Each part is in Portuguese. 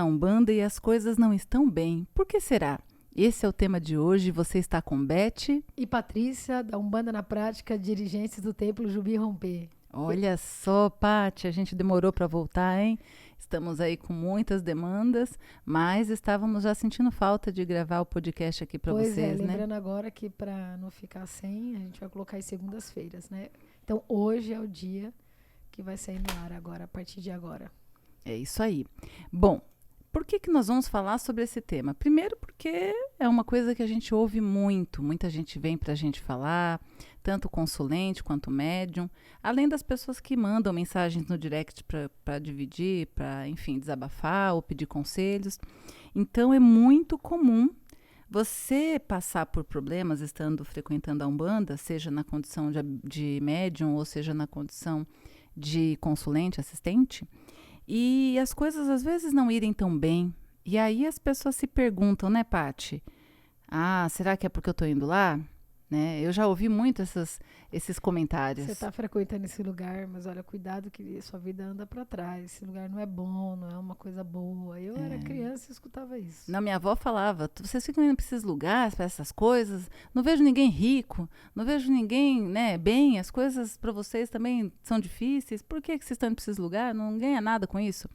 na Umbanda e as coisas não estão bem. Por que será? Esse é o tema de hoje. Você está com Beth e Patrícia, da Umbanda na Prática, dirigentes do Templo Jubi Romper. Olha só, Paty, a gente demorou para voltar, hein? Estamos aí com muitas demandas, mas estávamos já sentindo falta de gravar o podcast aqui para vocês, né? Lembrando agora que para não ficar sem, a gente vai colocar em segundas-feiras, né? Então hoje é o dia que vai sair no ar agora, a partir de agora. É isso aí. Bom, por que nós vamos falar sobre esse tema? Primeiro porque é uma coisa que a gente ouve muito, muita gente vem para a gente falar, tanto consulente quanto médium, além das pessoas que mandam mensagens no direct para dividir, para, enfim, desabafar ou pedir conselhos. Então é muito comum você passar por problemas estando frequentando a Umbanda, seja na condição de médium ou seja na condição de consulente, assistente, e as coisas às vezes não irem tão bem. E aí as pessoas se perguntam, né, Paty? Ah, será que é porque eu estou indo lá? Né? Eu já ouvi muito esses comentários. Você está frequentando esse lugar, mas olha, cuidado que sua vida anda para trás. Esse lugar não é bom, não é uma coisa boa. Eu era criança e escutava isso. Não, minha avó falava, vocês ficam indo para esses lugares, para essas coisas, não vejo ninguém rico, não vejo ninguém, né, bem, as coisas para vocês também são difíceis, por que vocês estão indo para esses lugares? Não ganha nada com isso.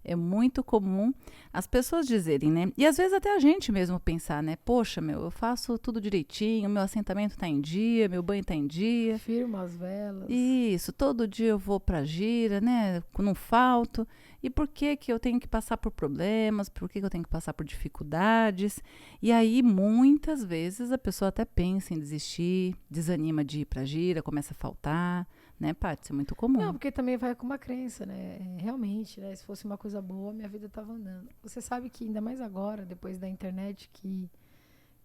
É muito comum as pessoas dizerem, né? E às vezes até a gente mesmo pensar, né? Poxa, eu faço tudo direitinho, meu assentamento está em dia, meu banho está em dia. Firmo as velas. Isso, todo dia eu vou para gira, né? Não falto. E por que eu tenho que passar por problemas? Por que eu tenho que passar por dificuldades? E aí, muitas vezes, a pessoa até pensa em desistir, desanima de ir para gira, começa a faltar. Né, Paty? Isso é muito comum. Não, porque também vai com uma crença, né? Realmente, né? Se fosse uma coisa boa, minha vida estava andando. Você sabe que ainda mais agora, depois da internet, que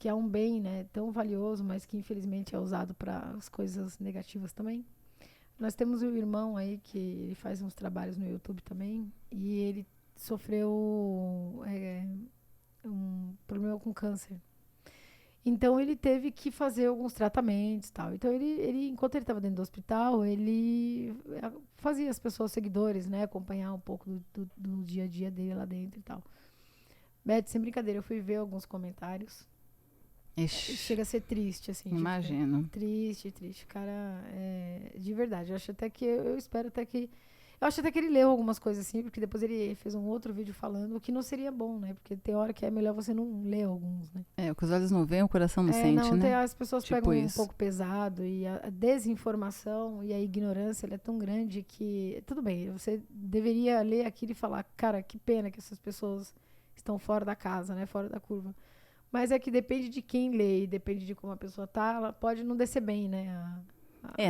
é um bem, né, tão valioso, mas que infelizmente é usado para as coisas negativas também. Nós temos um irmão aí que ele faz uns trabalhos no YouTube também e ele sofreu um problema com câncer. Então ele teve que fazer alguns tratamentos e tal. Então ele enquanto ele estava dentro do hospital, ele fazia as pessoas seguidores, né, acompanhar um pouco do dia a dia dele lá dentro e tal. Beth, sem brincadeira, eu fui ver alguns comentários. Ixi, chega a ser triste, assim. imagino. Triste. Cara, de verdade. Eu acho até que eu acho até que ele leu algumas coisas assim, porque depois ele fez um outro vídeo falando, o que não seria bom, né? Porque tem hora que é melhor você não ler alguns, né? O que os olhos não veem, o coração não sente, não, né? as pessoas Tipo pegam isso. um pouco pesado e a desinformação e a ignorância, ela é tão grande que, tudo bem, você deveria ler aquilo e falar, cara, que pena que essas pessoas estão fora da casa, né? Fora da curva. Mas é que depende de quem lê e depende de como a pessoa tá, ela pode não descer bem, né?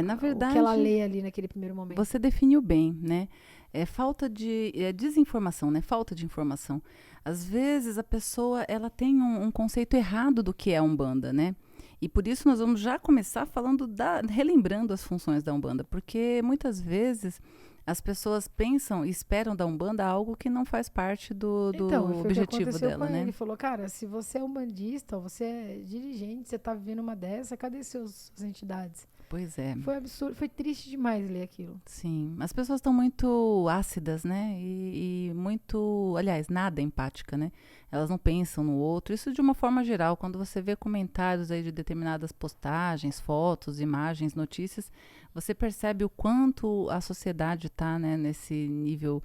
Na verdade, o que ela lê ali naquele primeiro momento. Você definiu bem, né? É falta de desinformação, né? Falta de informação. Às vezes a pessoa ela tem um conceito errado do que é a Umbanda, né? E por isso nós vamos já começar falando relembrando as funções da Umbanda, porque muitas vezes as pessoas pensam e esperam da Umbanda algo que não faz parte do objetivo dela, né? Ele falou, cara, se você é umbandista ou você é dirigente, você tá vivendo uma dessa, cadê suas entidades? Pois é. Foi absurdo, foi triste demais ler aquilo. Sim, as pessoas estão muito ácidas, né? E muito, aliás, nada empática, né? Elas não pensam no outro. Isso de uma forma geral, quando você vê comentários aí de determinadas postagens, fotos, imagens, notícias, você percebe o quanto a sociedade está, né, nesse nível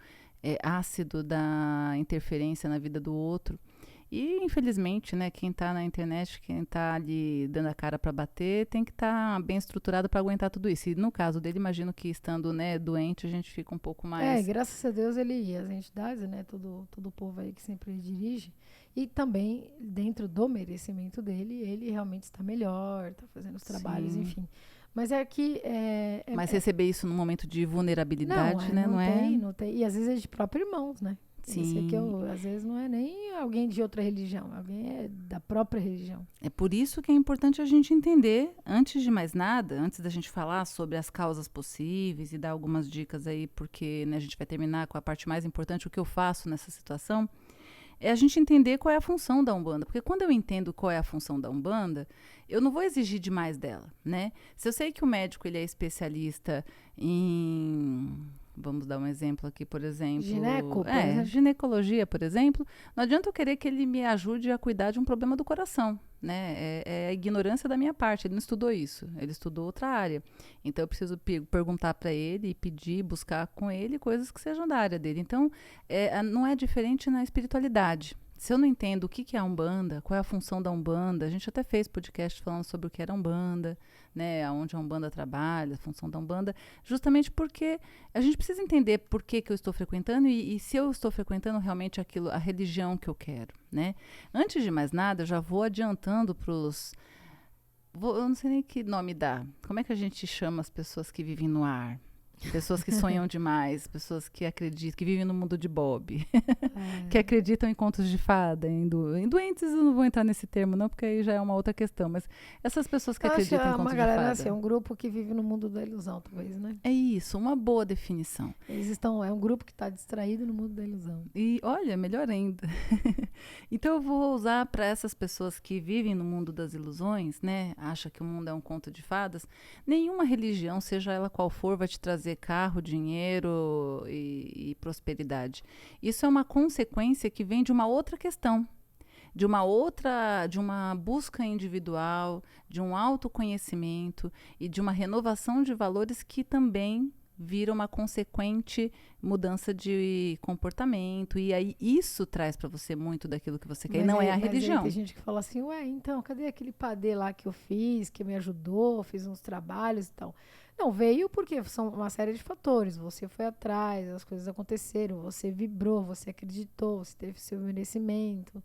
ácido da interferência na vida do outro. E, infelizmente, né, quem está na internet, quem está ali dando a cara para bater, tem que estar bem estruturado para aguentar tudo isso. E no caso dele, imagino que estando, né, doente, a gente fica um pouco mais... graças a Deus ele e as entidades, né, todo o povo aí que sempre dirige. E também, dentro do merecimento dele, ele realmente está melhor, está fazendo os trabalhos, Sim. Enfim. Mas é que... Mas receber isso num momento de vulnerabilidade, né? Não tem. E às vezes é de próprios irmãos, né? Sim. Esse aqui, às vezes, não é nem alguém de outra religião. Alguém é da própria religião. É por isso que é importante a gente entender, antes de mais nada, antes da gente falar sobre as causas possíveis e dar algumas dicas aí, porque, né, a gente vai terminar com a parte mais importante, o que eu faço nessa situação, é a gente entender qual é a função da Umbanda. Porque quando eu entendo qual é a função da Umbanda, eu não vou exigir demais dela, né? Se eu sei que o médico ele é especialista em Vamos dar um exemplo aqui, por exemplo. Gineco, por exemplo. Ginecologia, por exemplo. Não adianta eu querer que ele me ajude a cuidar de um problema do coração, né? É a ignorância da minha parte. Ele não estudou isso. Ele estudou outra área. Então, eu preciso perguntar para ele e pedir, buscar com ele coisas que sejam da área dele. Então, não é diferente na espiritualidade. Se eu não entendo o que é a Umbanda, qual é a função da Umbanda, a gente até fez podcast falando sobre o que era a Umbanda, né, aonde a Umbanda trabalha, a função da Umbanda, justamente porque a gente precisa entender por que eu estou frequentando e se eu estou frequentando realmente aquilo, a religião que eu quero, né. Antes de mais nada, eu já vou adiantando para os... Eu não sei nem que nome dá. Como é que a gente chama as pessoas que vivem no ar? Pessoas que sonham demais, pessoas que acreditam, que vivem no mundo de Bob, que acreditam em contos de fada, em doentes, eu não vou entrar nesse termo não, porque aí já é uma outra questão, mas essas pessoas que acreditam em contos de fada. Assim, é um grupo que vive no mundo da ilusão, talvez, né? É isso, uma boa definição. É um grupo que está distraído no mundo da ilusão. E olha, melhor ainda. Então eu vou usar para essas pessoas que vivem no mundo das ilusões, né? Acha que o mundo é um conto de fadas. Nenhuma religião, seja ela qual for, vai te trazer carro, dinheiro e prosperidade. Isso é uma consequência que vem de uma outra questão, de uma busca individual, de um autoconhecimento e de uma renovação de valores que também vira uma consequente mudança de comportamento, e aí isso traz para você muito daquilo que você quer, e não é a religião. Tem gente que fala assim, então, cadê aquele padê lá que eu fiz, que me ajudou, fiz uns trabalhos e tal. Não, veio porque são uma série de fatores, você foi atrás, as coisas aconteceram, você vibrou, você acreditou, você teve seu merecimento.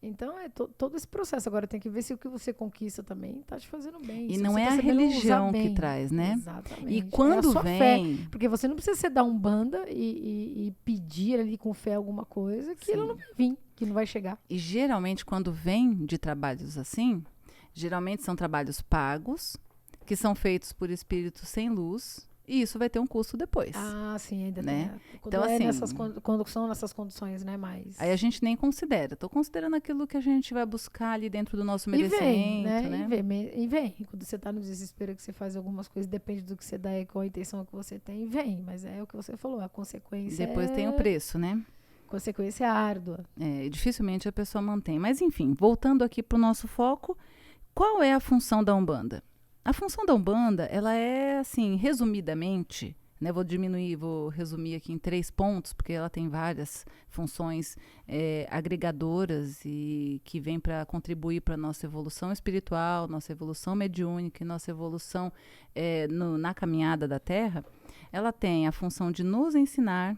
Então, todo esse processo. Agora, tem que ver se o que você conquista também está te fazendo bem. E não é a religião que traz, né? Exatamente. E quando vem... Fé, porque você não precisa ser da Umbanda e pedir ali com fé alguma coisa que ela não vai vir, que não vai chegar. E geralmente, quando vem de trabalhos assim, geralmente são trabalhos pagos, que são feitos por espíritos sem luz, e isso vai ter um custo depois. Ah, sim, ainda né? tem. Então, assim, quando são nessas condições, né, mais... Aí a gente nem considera. Estou considerando aquilo que a gente vai buscar ali dentro do nosso merecimento, né? E vem. Quando você está no desespero, que você faz algumas coisas, depende do que você dá e qual a intenção que você tem, vem. Mas é o que você falou, a consequência depois tem o preço, né? Consequência árdua. E dificilmente a pessoa mantém. Mas, enfim, voltando aqui para o nosso foco, qual é a função da Umbanda? A função da Umbanda, ela é, assim, resumidamente, né, vou resumir aqui em 3 pontos, porque ela tem várias funções agregadoras e que vêm para contribuir para a nossa evolução espiritual, nossa evolução mediúnica e nossa evolução na caminhada da Terra. Ela tem a função de nos ensinar,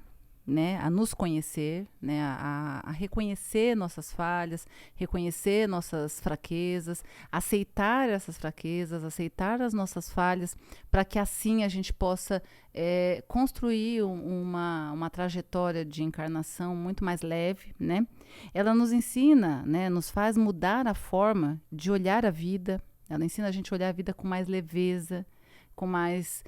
né, a nos conhecer, né, a reconhecer nossas falhas, reconhecer nossas fraquezas, aceitar essas fraquezas, aceitar as nossas falhas, para que assim a gente possa construir uma trajetória de encarnação muito mais leve, né? Ela nos ensina, né, nos faz mudar a forma de olhar a vida. Ela ensina a gente a olhar a vida com mais leveza, com mais...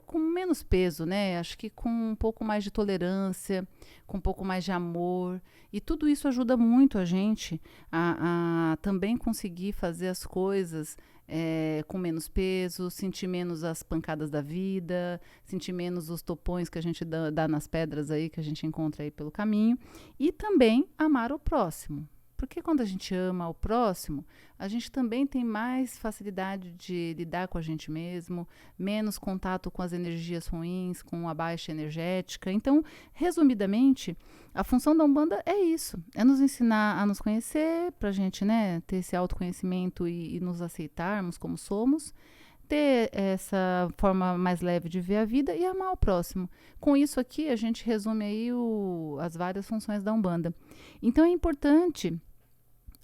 com menos peso, né? Acho que com um pouco mais de tolerância, com um pouco mais de amor. E tudo isso ajuda muito a gente a também conseguir fazer as coisas com menos peso, sentir menos as pancadas da vida, sentir menos os topões que a gente dá nas pedras aí, que a gente encontra aí pelo caminho. E também amar o próximo. Porque quando a gente ama o próximo, a gente também tem mais facilidade de lidar com a gente mesmo, menos contato com as energias ruins, com a baixa energética. Então, resumidamente, a função da Umbanda é isso, é nos ensinar a nos conhecer, para a gente, né, ter esse autoconhecimento e nos aceitarmos como somos, ter essa forma mais leve de ver a vida e amar o próximo. Com isso aqui, a gente resume aí as várias funções da Umbanda. Então, é importante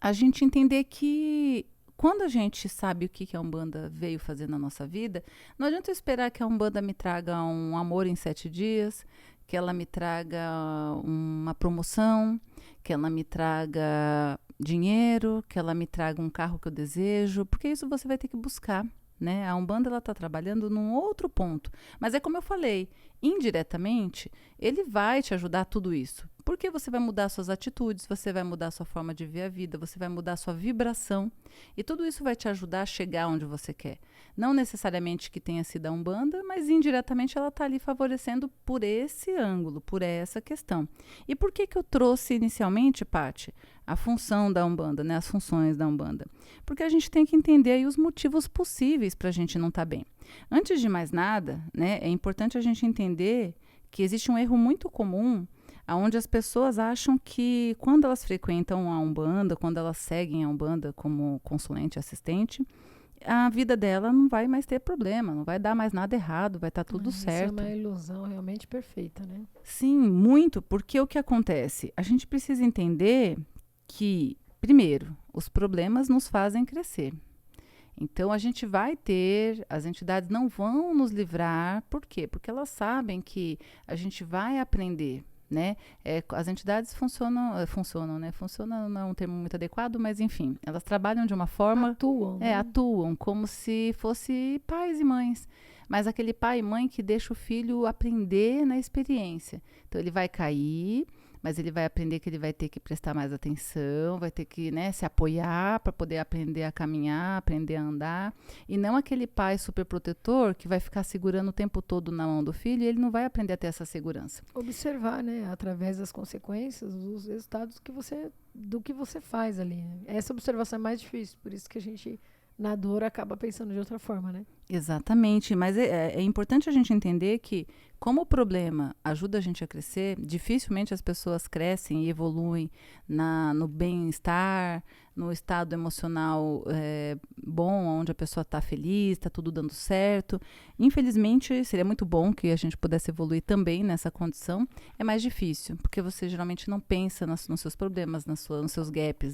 a gente entender que quando a gente sabe o que a Umbanda veio fazer na nossa vida, não adianta eu esperar que a Umbanda me traga um amor em 7 dias, que ela me traga uma promoção, que ela me traga dinheiro, que ela me traga um carro que eu desejo, porque isso você vai ter que buscar, né? A Umbanda está trabalhando num outro ponto. Mas é como eu falei, indiretamente, ele vai te ajudar tudo isso. Porque você vai mudar suas atitudes, você vai mudar sua forma de ver a vida, você vai mudar sua vibração. E tudo isso vai te ajudar a chegar onde você quer. Não necessariamente que tenha sido a Umbanda, mas indiretamente ela está ali favorecendo por esse ângulo, por essa questão. E por que eu trouxe inicialmente, Paty, a função da Umbanda, né, as funções da Umbanda? Porque a gente tem que entender aí os motivos possíveis para a gente não estar bem. Antes de mais nada, né, é importante a gente entender que existe um erro muito comum onde as pessoas acham que quando elas frequentam a Umbanda, quando elas seguem a Umbanda como consulente assistente, a vida dela não vai mais ter problema, não vai dar mais nada errado, vai estar tudo certo. Isso é uma ilusão realmente perfeita, né? Sim, muito, porque o que acontece? A gente precisa entender que, primeiro, os problemas nos fazem crescer. Então, a gente vai ter, as entidades não vão nos livrar, por quê? Porque elas sabem que a gente vai aprender, né? As entidades funcionam, né? Funcionam não é um termo muito adequado, mas enfim, elas trabalham de uma forma... Atuam. Né? Atuam como se fosse pais e mães. Mas aquele pai e mãe que deixa o filho aprender na experiência. Então, ele vai cair, mas ele vai aprender que ele vai ter que prestar mais atenção, vai ter que, né, se apoiar para poder aprender a caminhar, aprender a andar. E não aquele pai super protetor que vai ficar segurando o tempo todo na mão do filho e ele não vai aprender a ter essa segurança. Observar, né, através das consequências, os resultados do que você faz ali. Né? Essa observação é mais difícil, por isso que a gente, na dor, acaba pensando de outra forma, né? Exatamente, mas é importante a gente entender que, como o problema ajuda a gente a crescer, dificilmente as pessoas crescem e evoluem no bem-estar, no estado emocional bom, onde a pessoa está feliz, está tudo dando certo. Infelizmente, seria muito bom que a gente pudesse evoluir também nessa condição. É mais difícil, porque você geralmente não pensa nos seus problemas, nos seus gaps,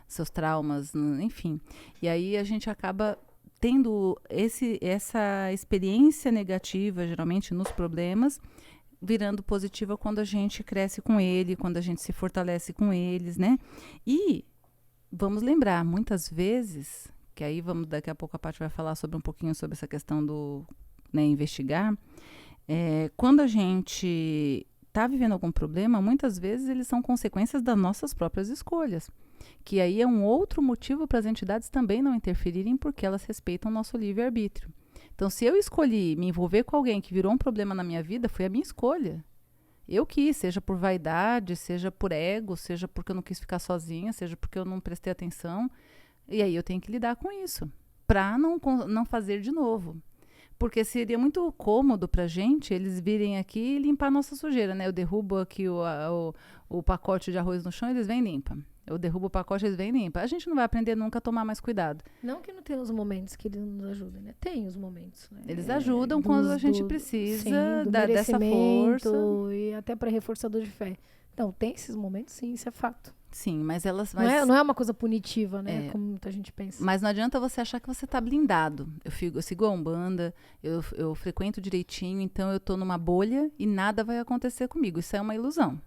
seus traumas, enfim. E aí a gente acaba tendo essa experiência negativa, geralmente, nos problemas, virando positiva quando a gente cresce com ele, quando a gente se fortalece com eles, né? E vamos lembrar, muitas vezes, que aí daqui a pouco a Paty vai falar um pouquinho sobre essa questão do, né, investigar, quando a gente está vivendo algum problema, muitas vezes eles são consequências das nossas próprias escolhas. Que aí é um outro motivo para as entidades também não interferirem, porque elas respeitam o nosso livre-arbítrio. Então, se eu escolhi me envolver com alguém que virou um problema na minha vida, foi a minha escolha. Eu quis, seja por vaidade, seja por ego, seja porque eu não quis ficar sozinha, seja porque eu não prestei atenção. E aí eu tenho que lidar com isso, para não fazer de novo. Porque seria muito cômodo para a gente eles virem aqui e limpar a nossa sujeira, né? Eu derrubo aqui o pacote de arroz no chão, eles vêm e limpam. Eu derrubo o pacote, eles vêm e limpam. A gente não vai aprender nunca a tomar mais cuidado. Não que não tenha os momentos que eles nos ajudem, né? Tem os momentos, né? Eles ajudam quando a gente precisa dessa força. E até para reforçador de fé. Então, tem esses momentos, sim, isso é fato. Sim, mas elas... Não é uma coisa punitiva, né? Como muita gente pensa. Mas não adianta você achar que você está blindado. Eu sigo a Umbanda, eu frequento direitinho, então eu estou numa bolha e nada vai acontecer comigo. Isso é uma ilusão.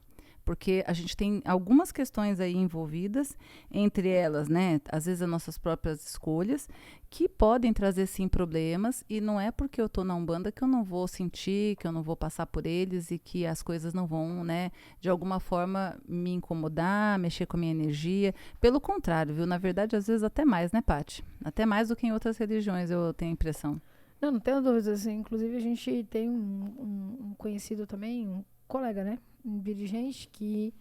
Porque a gente tem algumas questões aí envolvidas, entre elas, né, às vezes as nossas próprias escolhas, que podem trazer, sim, problemas, e não é porque eu estou na Umbanda que eu não vou sentir, que eu não vou passar por eles e que as coisas não vão, né, de alguma forma me incomodar, mexer com a minha energia. Pelo contrário, viu? Na verdade, às vezes até mais, né, Paty? Até mais do que em outras religiões, eu tenho a impressão. Não tenho dúvidas, assim. Inclusive, a gente tem um conhecido também, um colega, né? Um dirigente que,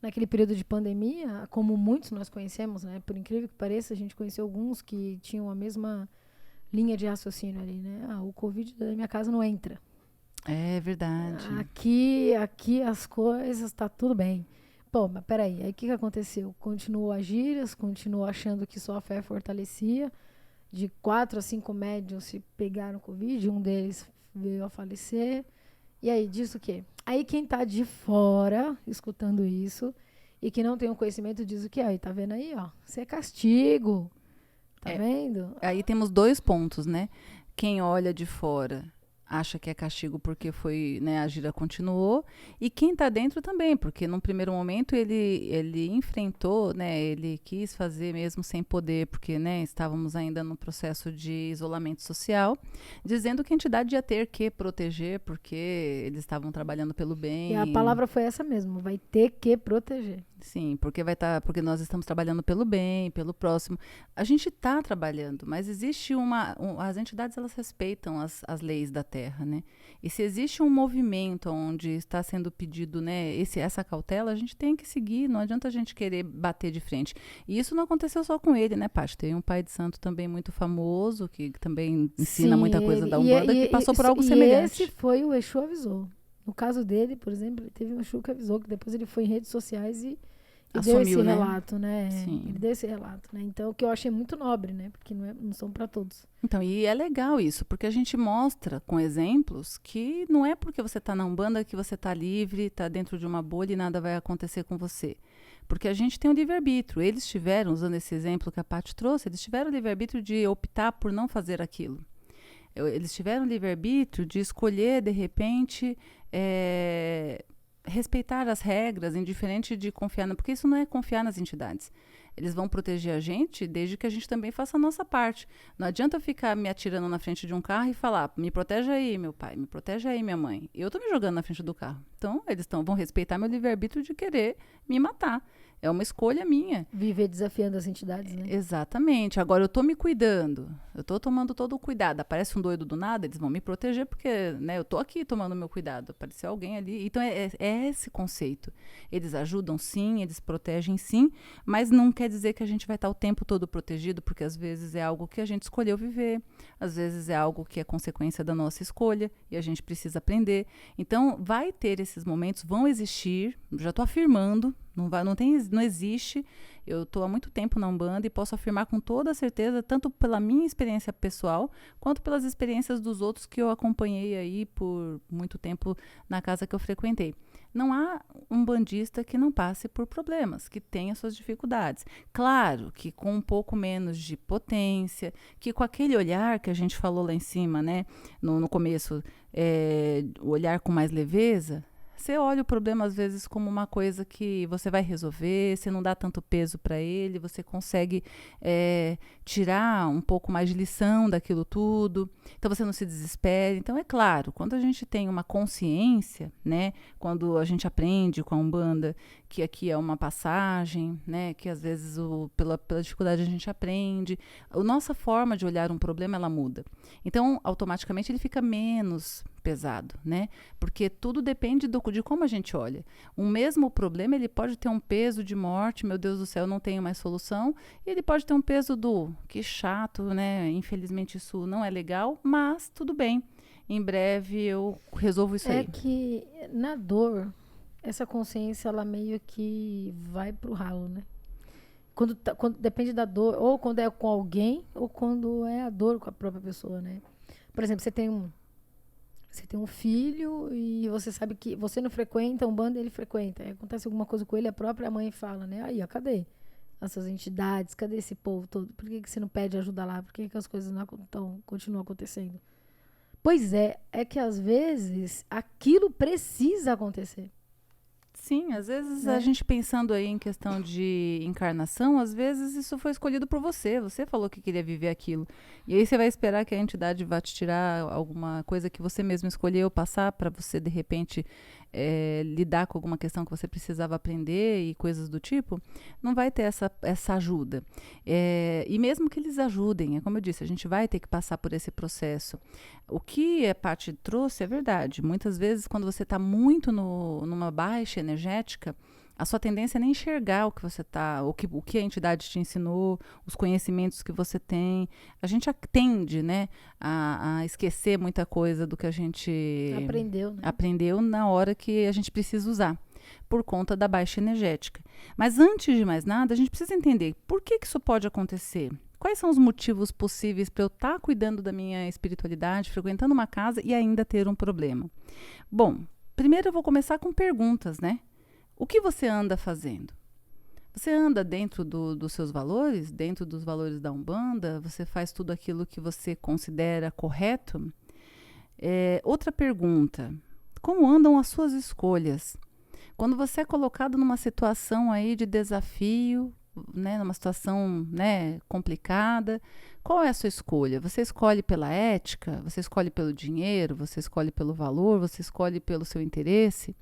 naquele período de pandemia, como muitos nós conhecemos, né? Por incrível que pareça, a gente conheceu alguns que tinham a mesma linha de raciocínio ali, né? O Covid da minha casa não entra. É verdade. Aqui as coisas, tá tudo bem. Pô, mas peraí, aí o que aconteceu? Continuou as gírias, continuou achando que só a fé fortalecia. De 4 a 5 médiuns se pegaram Covid, um deles veio a falecer. E aí, diz o quê? Aí quem tá de fora, escutando isso, e que não tem o conhecimento, diz o quê? Aí, tá vendo aí, ó? Isso é castigo. Tá vendo? Aí temos 2 pontos, né? Quem olha de fora acha que é castigo porque foi, né, a gira continuou, e quem está dentro também, porque num primeiro momento ele enfrentou, né, ele quis fazer mesmo sem poder, porque, né, estávamos ainda no processo de isolamento social, dizendo que a entidade ia ter que proteger, porque eles estavam trabalhando pelo bem. E a palavra foi essa mesmo, vai ter que proteger. Sim, porque nós estamos trabalhando pelo bem, pelo próximo. A gente está trabalhando, mas existe as entidades, elas respeitam as leis da Terra, né? E se existe um movimento onde está sendo pedido, né, essa cautela, a gente tem que seguir, não adianta a gente querer bater de frente. E isso não aconteceu só com ele, né, Paty? Tem um pai de santo também muito famoso, que também ensina muita coisa da Umbanda, que passou por algo semelhante. Esse foi o Exu avisou. No caso dele, por exemplo, ele teve um Exu que avisou, que depois ele foi em redes sociais e deu esse relato, né? Sim. Ele deu esse relato, né? Então, o que eu achei muito nobre, né? Porque não são para todos. Então, e é legal isso, porque a gente mostra com exemplos que não é porque você está na Umbanda que você está livre, está dentro de uma bolha e nada vai acontecer com você. Porque a gente tem o livre-arbítrio. Eles tiveram, usando esse exemplo que a Paty trouxe, eles tiveram o livre-arbítrio de optar por não fazer aquilo. Eles tiveram o livre-arbítrio de escolher, de repente, respeitar as regras, indiferente de confiar, porque isso não é confiar nas entidades. Eles vão proteger a gente desde que a gente também faça a nossa parte. Não adianta eu ficar me atirando na frente de um carro e falar, me protege aí, meu pai, me protege aí, minha mãe. Eu tô me jogando na frente do carro. Então, eles vão respeitar meu livre-arbítrio de querer me matar. É uma escolha minha. Viver desafiando as entidades, né? Exatamente. Agora, eu tô me cuidando. Eu tô tomando todo o cuidado. Aparece um doido do nada, eles vão me proteger porque, né, eu tô aqui tomando meu cuidado. Apareceu alguém ali. Então, é esse conceito. Eles ajudam, sim, eles protegem, sim, mas não quer dizer que a gente vai estar o tempo todo protegido, porque às vezes é algo que a gente escolheu viver, às vezes é algo que é consequência da nossa escolha e a gente precisa aprender. Então, vai ter esses momentos, vão existir, já estou afirmando, não existe. Eu estou há muito tempo na Umbanda e posso afirmar com toda certeza, tanto pela minha experiência pessoal, quanto pelas experiências dos outros que eu acompanhei aí por muito tempo na casa que eu frequentei. Não há um bandista que não passe por problemas, que tenha suas dificuldades. Claro que com um pouco menos de potência, que com aquele olhar que a gente falou lá em cima, né, no começo, o olhar com mais leveza. Você olha o problema, às vezes, como uma coisa que você vai resolver, você não dá tanto peso para ele, você consegue tirar um pouco mais de lição daquilo tudo, então você não se desespera. Então, é claro, quando a gente tem uma consciência, né, quando a gente aprende com a Umbanda que aqui é uma passagem, né, que às vezes pela dificuldade a gente aprende, a nossa forma de olhar um problema, ela muda. Então, automaticamente, ele fica menos pesado, né? Porque tudo depende de como a gente olha. Um mesmo problema, ele pode ter um peso de morte, meu Deus do céu, não tenho mais solução, e ele pode ter um peso do, que chato, né? Infelizmente isso não é legal, mas tudo bem. Em breve eu resolvo isso aí. É que na dor, essa consciência, ela meio que vai pro ralo, né? Quando depende da dor, ou quando é com alguém, ou quando é a dor com a própria pessoa, né? Por exemplo, você tem um filho e você sabe que você não frequenta Umbanda, ele frequenta. Aí acontece alguma coisa com ele, a própria mãe fala, né? Aí, ó, cadê essas entidades? Cadê esse povo todo? Por que você não pede ajuda lá? Por que as coisas não continuam acontecendo? Pois é que às vezes aquilo precisa acontecer. Sim, às vezes a gente pensando aí em questão de encarnação, às vezes isso foi escolhido por você. Você falou que queria viver aquilo. E aí você vai esperar que a entidade vá te tirar alguma coisa que você mesmo escolheu passar para você, de repente, lidar com alguma questão que você precisava aprender e coisas do tipo. Não vai ter essa ajuda. E mesmo que eles ajudem, é como eu disse, a gente vai ter que passar por esse processo. O que a Paty trouxe é verdade. Muitas vezes, quando você está muito numa baixa energética, a sua tendência é nem enxergar o que você está, o que a entidade te ensinou, os conhecimentos que você tem. A gente tende, né, a esquecer muita coisa do que a gente aprendeu na hora que a gente precisa usar, por conta da baixa energética. Mas antes de mais nada, a gente precisa entender por que isso pode acontecer. Quais são os motivos possíveis para eu estar cuidando da minha espiritualidade, frequentando uma casa e ainda ter um problema? Bom, primeiro eu vou começar com perguntas, né? O que você anda fazendo? Você anda dentro dos seus valores, dentro dos valores da Umbanda? Você faz tudo aquilo que você considera correto? Outra pergunta, como andam as suas escolhas? Quando você é colocado numa situação aí de desafio, né, numa situação, né, complicada, qual é a sua escolha? Você escolhe pela ética? Você escolhe pelo dinheiro? Você escolhe pelo valor? Você escolhe pelo seu interesse?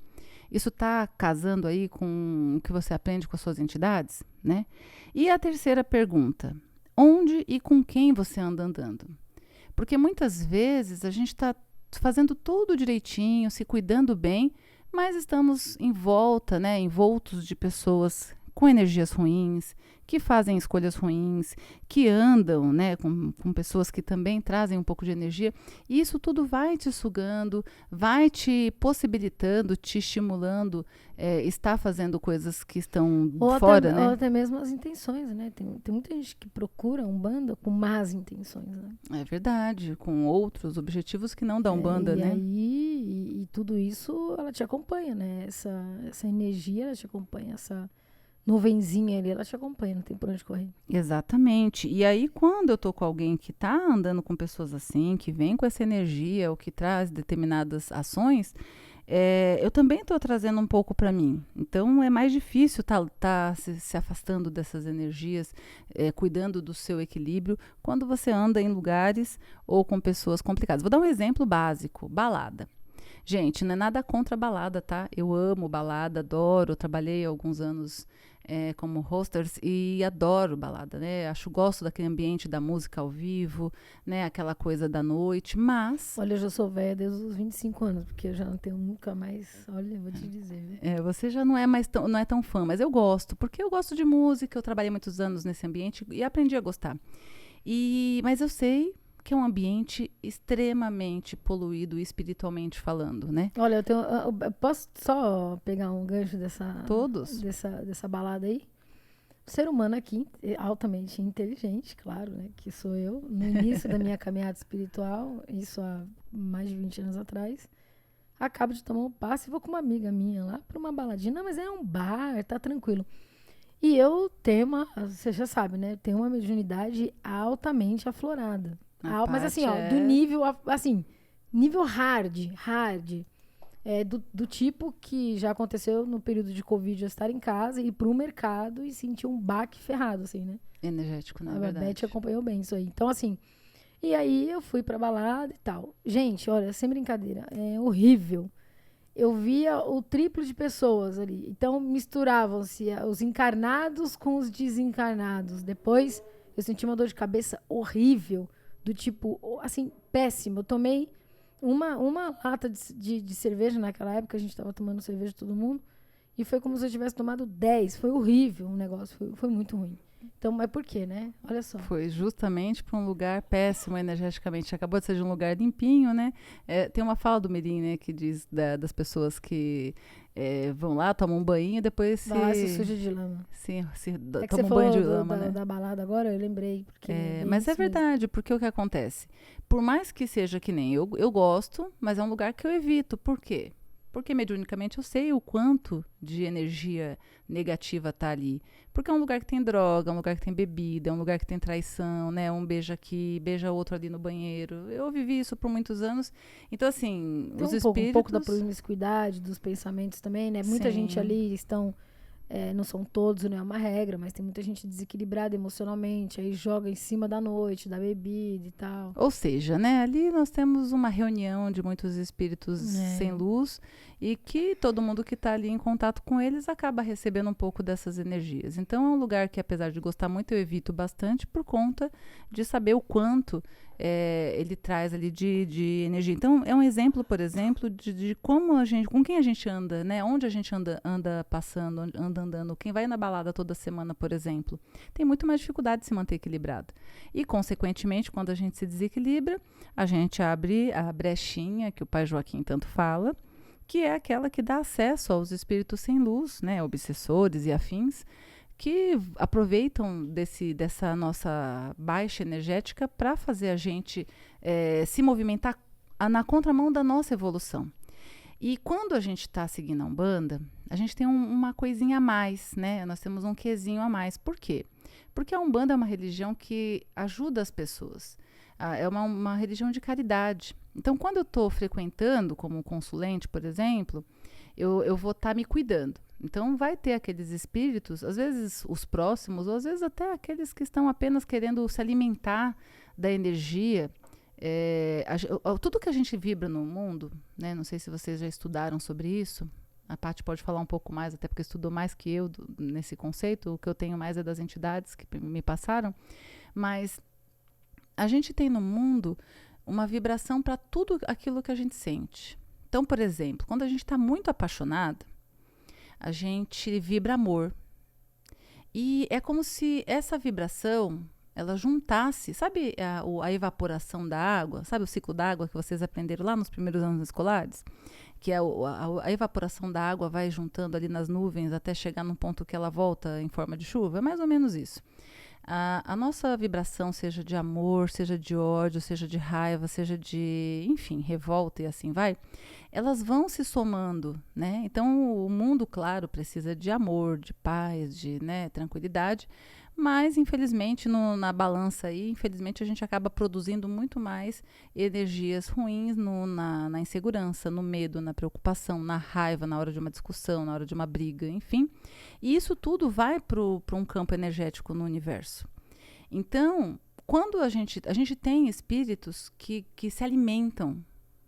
Isso está casando aí com o que você aprende com as suas entidades, né? E a terceira pergunta, onde e com quem você anda andando? Porque muitas vezes a gente está fazendo tudo direitinho, se cuidando bem, mas estamos em volta, né, envoltos de pessoas com energias ruins, que fazem escolhas ruins, que andam, né, com pessoas que também trazem um pouco de energia, e isso tudo vai te sugando, vai te possibilitando, te estimulando, estar fazendo coisas que estão fora, né? Ou até mesmo as intenções, né? Tem muita gente que procura Umbanda com más intenções, né? É verdade, com outros objetivos que não da Umbanda, né? E tudo isso, ela te acompanha, né? Essa energia, ela te acompanha, essa nuvenzinha ali, ela te acompanha, não tem por onde correr. Exatamente. E aí, quando eu tô com alguém que tá andando com pessoas assim, que vem com essa energia ou que traz determinadas ações, eu também estou trazendo um pouco para mim. Então, é mais difícil tá se afastando dessas energias, cuidando do seu equilíbrio, quando você anda em lugares ou com pessoas complicadas. Vou dar um exemplo básico: balada. Gente, não é nada contra a balada, tá? Eu amo balada, adoro. Eu trabalhei alguns anos como hostess e adoro balada, né? Gosto daquele ambiente da música ao vivo, né? Aquela coisa da noite, mas... Olha, eu já sou velha desde os 25 anos, porque eu já não tenho nunca mais... Olha, vou te dizer. Você já não é mais não é tão fã, mas eu gosto, porque eu gosto de música, eu trabalhei muitos anos nesse ambiente e aprendi a gostar. Mas eu sei que é um ambiente extremamente poluído espiritualmente falando, né? Olha, eu posso só pegar um gancho dessa balada aí? O ser humano aqui, altamente inteligente, claro, né? Que sou eu, no início da minha caminhada espiritual, isso há mais de 20 anos atrás, acabo de tomar um passe e vou com uma amiga minha lá para uma baladinha. Não, mas é um bar, tá tranquilo. E eu tenho você já sabe, né? Tenho uma mediunidade altamente aflorada. Mas assim, ó, do nível, assim, nível hard, do tipo que já aconteceu no período de Covid, eu estar em casa, ir pro mercado e sentir um baque ferrado, assim, né? Energético, na verdade. A Beth acompanhou bem isso aí. Então, assim, e aí eu fui pra balada e tal. Gente, olha, sem brincadeira, é horrível. Eu via o triplo de pessoas ali. Então, misturavam-se os encarnados com os desencarnados. Depois, eu senti uma dor de cabeça horrível. Do tipo, assim, péssimo. Eu tomei uma lata de cerveja naquela época, a gente tava tomando cerveja todo mundo, e foi como se eu tivesse tomado 10. Foi horrível o negócio, foi muito ruim. Então, mas por quê, né? Olha só. Foi justamente para um lugar péssimo energeticamente. Acabou de ser de um lugar limpinho, né? Tem uma fala do Mirim, né, que diz das pessoas que vão lá, tomam um banho e depois se suja de lama. Tomam um banho de lama, né? Da balada agora, eu lembrei. Porque mas é verdade, porque o que acontece? Por mais que seja que nem eu gosto, mas é um lugar que eu evito. Por quê? Porque mediunicamente eu sei o quanto de energia negativa tá ali. Porque é um lugar que tem droga, é um lugar que tem bebida, é um lugar que tem traição, né? Um beija aqui, beija outro ali no banheiro. Eu vivi isso por muitos anos. Então, assim, tem os espíritos... um pouco da promiscuidade, dos pensamentos também, né? Muita gente ali estão... não são todos, não é uma regra, mas tem muita gente desequilibrada emocionalmente, aí joga em cima da noite, da bebida e tal. Ou seja, né, ali nós temos uma reunião de muitos espíritos sem luz e que todo mundo que está ali em contato com eles acaba recebendo um pouco dessas energias. Então é um lugar que, apesar de gostar muito, eu evito bastante por conta de saber o quanto ele traz ali de energia. Então é um exemplo, por exemplo, de como com quem a gente anda, né? Onde a gente anda passando, anda andando. Quem vai na balada toda semana, por exemplo, tem muito mais dificuldade de se manter equilibrado. E, consequentemente, quando a gente se desequilibra, a gente abre a brechinha que o pai Joaquim tanto fala, que é aquela que dá acesso aos espíritos sem luz, né? Obsessores e afins, que aproveitam dessa nossa baixa energética para fazer a gente se movimentar na contramão da nossa evolução. E quando a gente está seguindo a Umbanda, a gente tem uma coisinha a mais, né? Nós temos um quezinho a mais. Por quê? Porque a Umbanda é uma religião que ajuda as pessoas. É uma religião de caridade. Então, quando eu estou frequentando como consulente, por exemplo, eu vou estar me cuidando. Então, vai ter aqueles espíritos, às vezes os próximos, ou às vezes até aqueles que estão apenas querendo se alimentar da energia. Tudo que a gente vibra no mundo, né? Não sei se vocês já estudaram sobre isso. A Paty pode falar um pouco mais, até porque estudou mais que eu nesse conceito. O que eu tenho mais é das entidades que me passaram. Mas a gente tem no mundo uma vibração para tudo aquilo que a gente sente. Então, por exemplo, quando a gente está muito apaixonado, a gente vibra amor. E é como se essa vibração, ela juntasse, sabe a evaporação da água? Sabe o ciclo da água que vocês aprenderam lá nos primeiros anos escolares? Que a evaporação da água vai juntando ali nas nuvens até chegar num ponto que ela volta em forma de chuva? É mais ou menos isso. A nossa vibração, seja de amor, seja de ódio, seja de raiva, seja de, enfim, revolta e assim vai, elas vão se somando, né? Então, o mundo, claro, precisa de amor, de paz, de, né, tranquilidade, mas, infelizmente, na balança aí, infelizmente, a gente acaba produzindo muito mais energias ruins na insegurança, no medo, na preocupação, na raiva, na hora de uma discussão, na hora de uma briga, enfim. E isso tudo vai para um campo energético no universo. Então, quando a gente tem espíritos que se alimentam,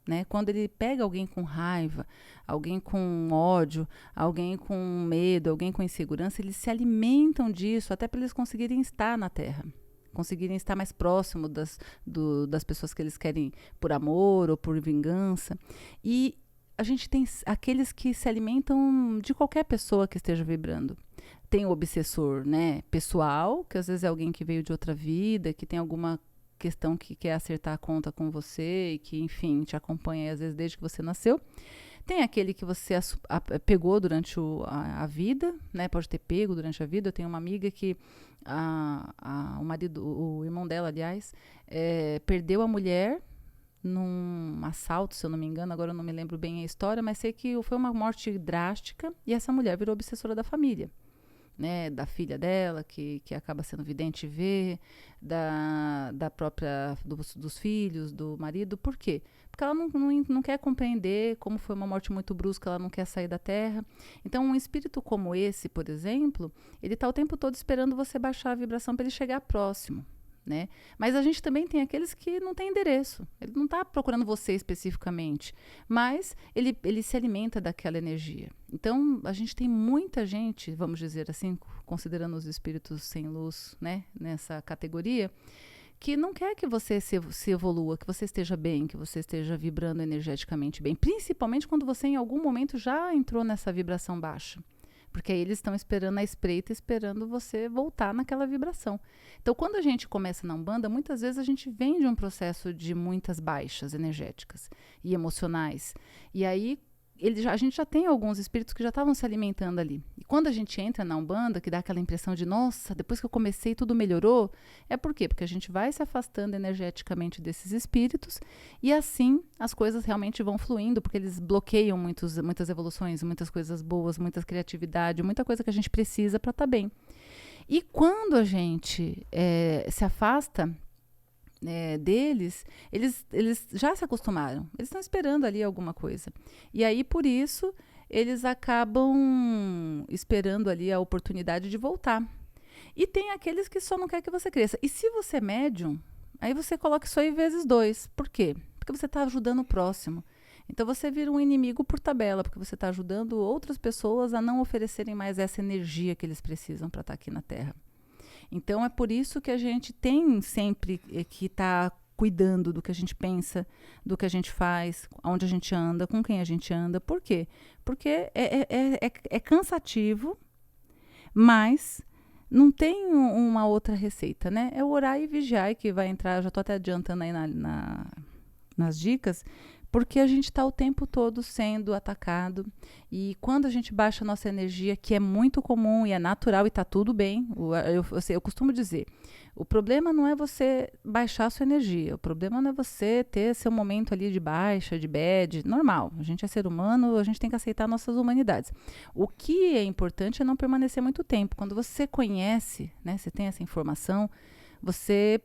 né? Quando ele pega alguém com raiva, alguém com ódio, alguém com medo, alguém com insegurança, eles se alimentam disso até para eles conseguirem estar na Terra, conseguirem estar mais próximo das pessoas que eles querem por amor ou por vingança. E a gente tem aqueles que se alimentam de qualquer pessoa que esteja vibrando. Tem o obsessor, né, pessoal, que às vezes é alguém que veio de outra vida, que tem alguma questão que quer acertar a conta com você e que, enfim, te acompanha às vezes desde que você nasceu. Tem aquele que você pegou durante a vida, né? Pode ter pego durante a vida. Eu tenho uma amiga que o irmão dela, aliás, perdeu a mulher num assalto, se eu não me engano. Agora eu não me lembro bem a história, mas sei que foi uma morte drástica e essa mulher virou obsessora da família. Né, da filha dela, que acaba sendo vidente e vê, da própria, dos filhos, do marido. Por quê? Porque ela não quer compreender como foi uma morte muito brusca, ela não quer sair da terra. Então, um espírito como esse, por exemplo, ele está o tempo todo esperando você baixar a vibração para ele chegar próximo. Né? Mas a gente também tem aqueles que não têm endereço. Ele não está procurando você especificamente, mas ele se alimenta daquela energia. Então, a gente tem muita gente, vamos dizer assim, considerando os espíritos sem luz, né, nessa categoria, que não quer que você se evolua, que você esteja bem, que você esteja vibrando energeticamente bem, principalmente quando você em algum momento já entrou nessa vibração baixa. Porque aí eles estão esperando a espreita, esperando você voltar naquela vibração. Então, quando a gente começa na Umbanda, muitas vezes a gente vem de um processo de muitas baixas energéticas e emocionais. E aí, a gente já tem alguns espíritos que já estavam se alimentando ali. E quando a gente entra na Umbanda, que dá aquela impressão de, nossa, depois que eu comecei tudo melhorou, é por quê? Porque a gente vai se afastando energeticamente desses espíritos e assim as coisas realmente vão fluindo, porque eles bloqueiam muitas evoluções, muitas coisas boas, muita criatividade, muita coisa que a gente precisa para estar bem. E quando a gente se afasta deles, eles já se acostumaram. Eles estão esperando ali alguma coisa. E aí, por isso, eles acabam esperando ali a oportunidade de voltar. E tem aqueles que só não querem que você cresça. E se você é médium, aí você coloca isso aí vezes 2. Por quê? Porque você está ajudando o próximo. Então, você vira um inimigo por tabela, porque você está ajudando outras pessoas a não oferecerem mais essa energia que eles precisam para estar aqui na Terra. Então, é por isso que a gente tem sempre que estar cuidando do que a gente pensa, do que a gente faz, onde a gente anda, com quem a gente anda. Por quê? Porque é cansativo, mas não tem uma outra receita, né? É o orar e vigiar que vai entrar, já estou até adiantando aí nas dicas, Porque a gente está o tempo todo sendo atacado. E quando a gente baixa a nossa energia, que é muito comum e é natural e está tudo bem, eu costumo dizer, o problema não é você baixar a sua energia, o problema não é você ter seu momento ali de baixa, de bad, normal. A gente é ser humano, a gente tem que aceitar nossas humanidades. O que é importante é não permanecer muito tempo. Quando você conhece, né, você tem essa informação, você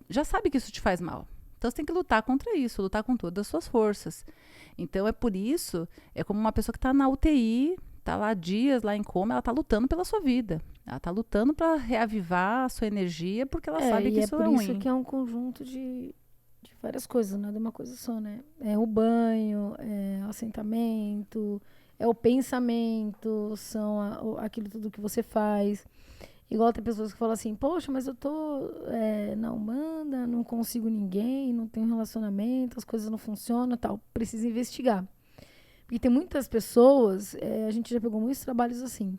já sabe que isso te faz mal. Então você tem que lutar contra isso, lutar com todas as suas forças. Então é por isso, é como uma pessoa que está na UTI, está lá dias, lá em coma, ela está lutando pela sua vida. Ela está lutando para reavivar a sua energia, porque ela sabe que isso é ruim. É por isso que é um conjunto de várias coisas, nada é uma coisa só, né? É o banho, é o assentamento, é o pensamento, aquilo tudo que você faz. Igual tem pessoas que falam assim, poxa, mas eu tô na Umbanda, não consigo ninguém, não tenho relacionamento, as coisas não funcionam e tal. Precisa investigar. Porque tem muitas pessoas, a gente já pegou muitos trabalhos assim,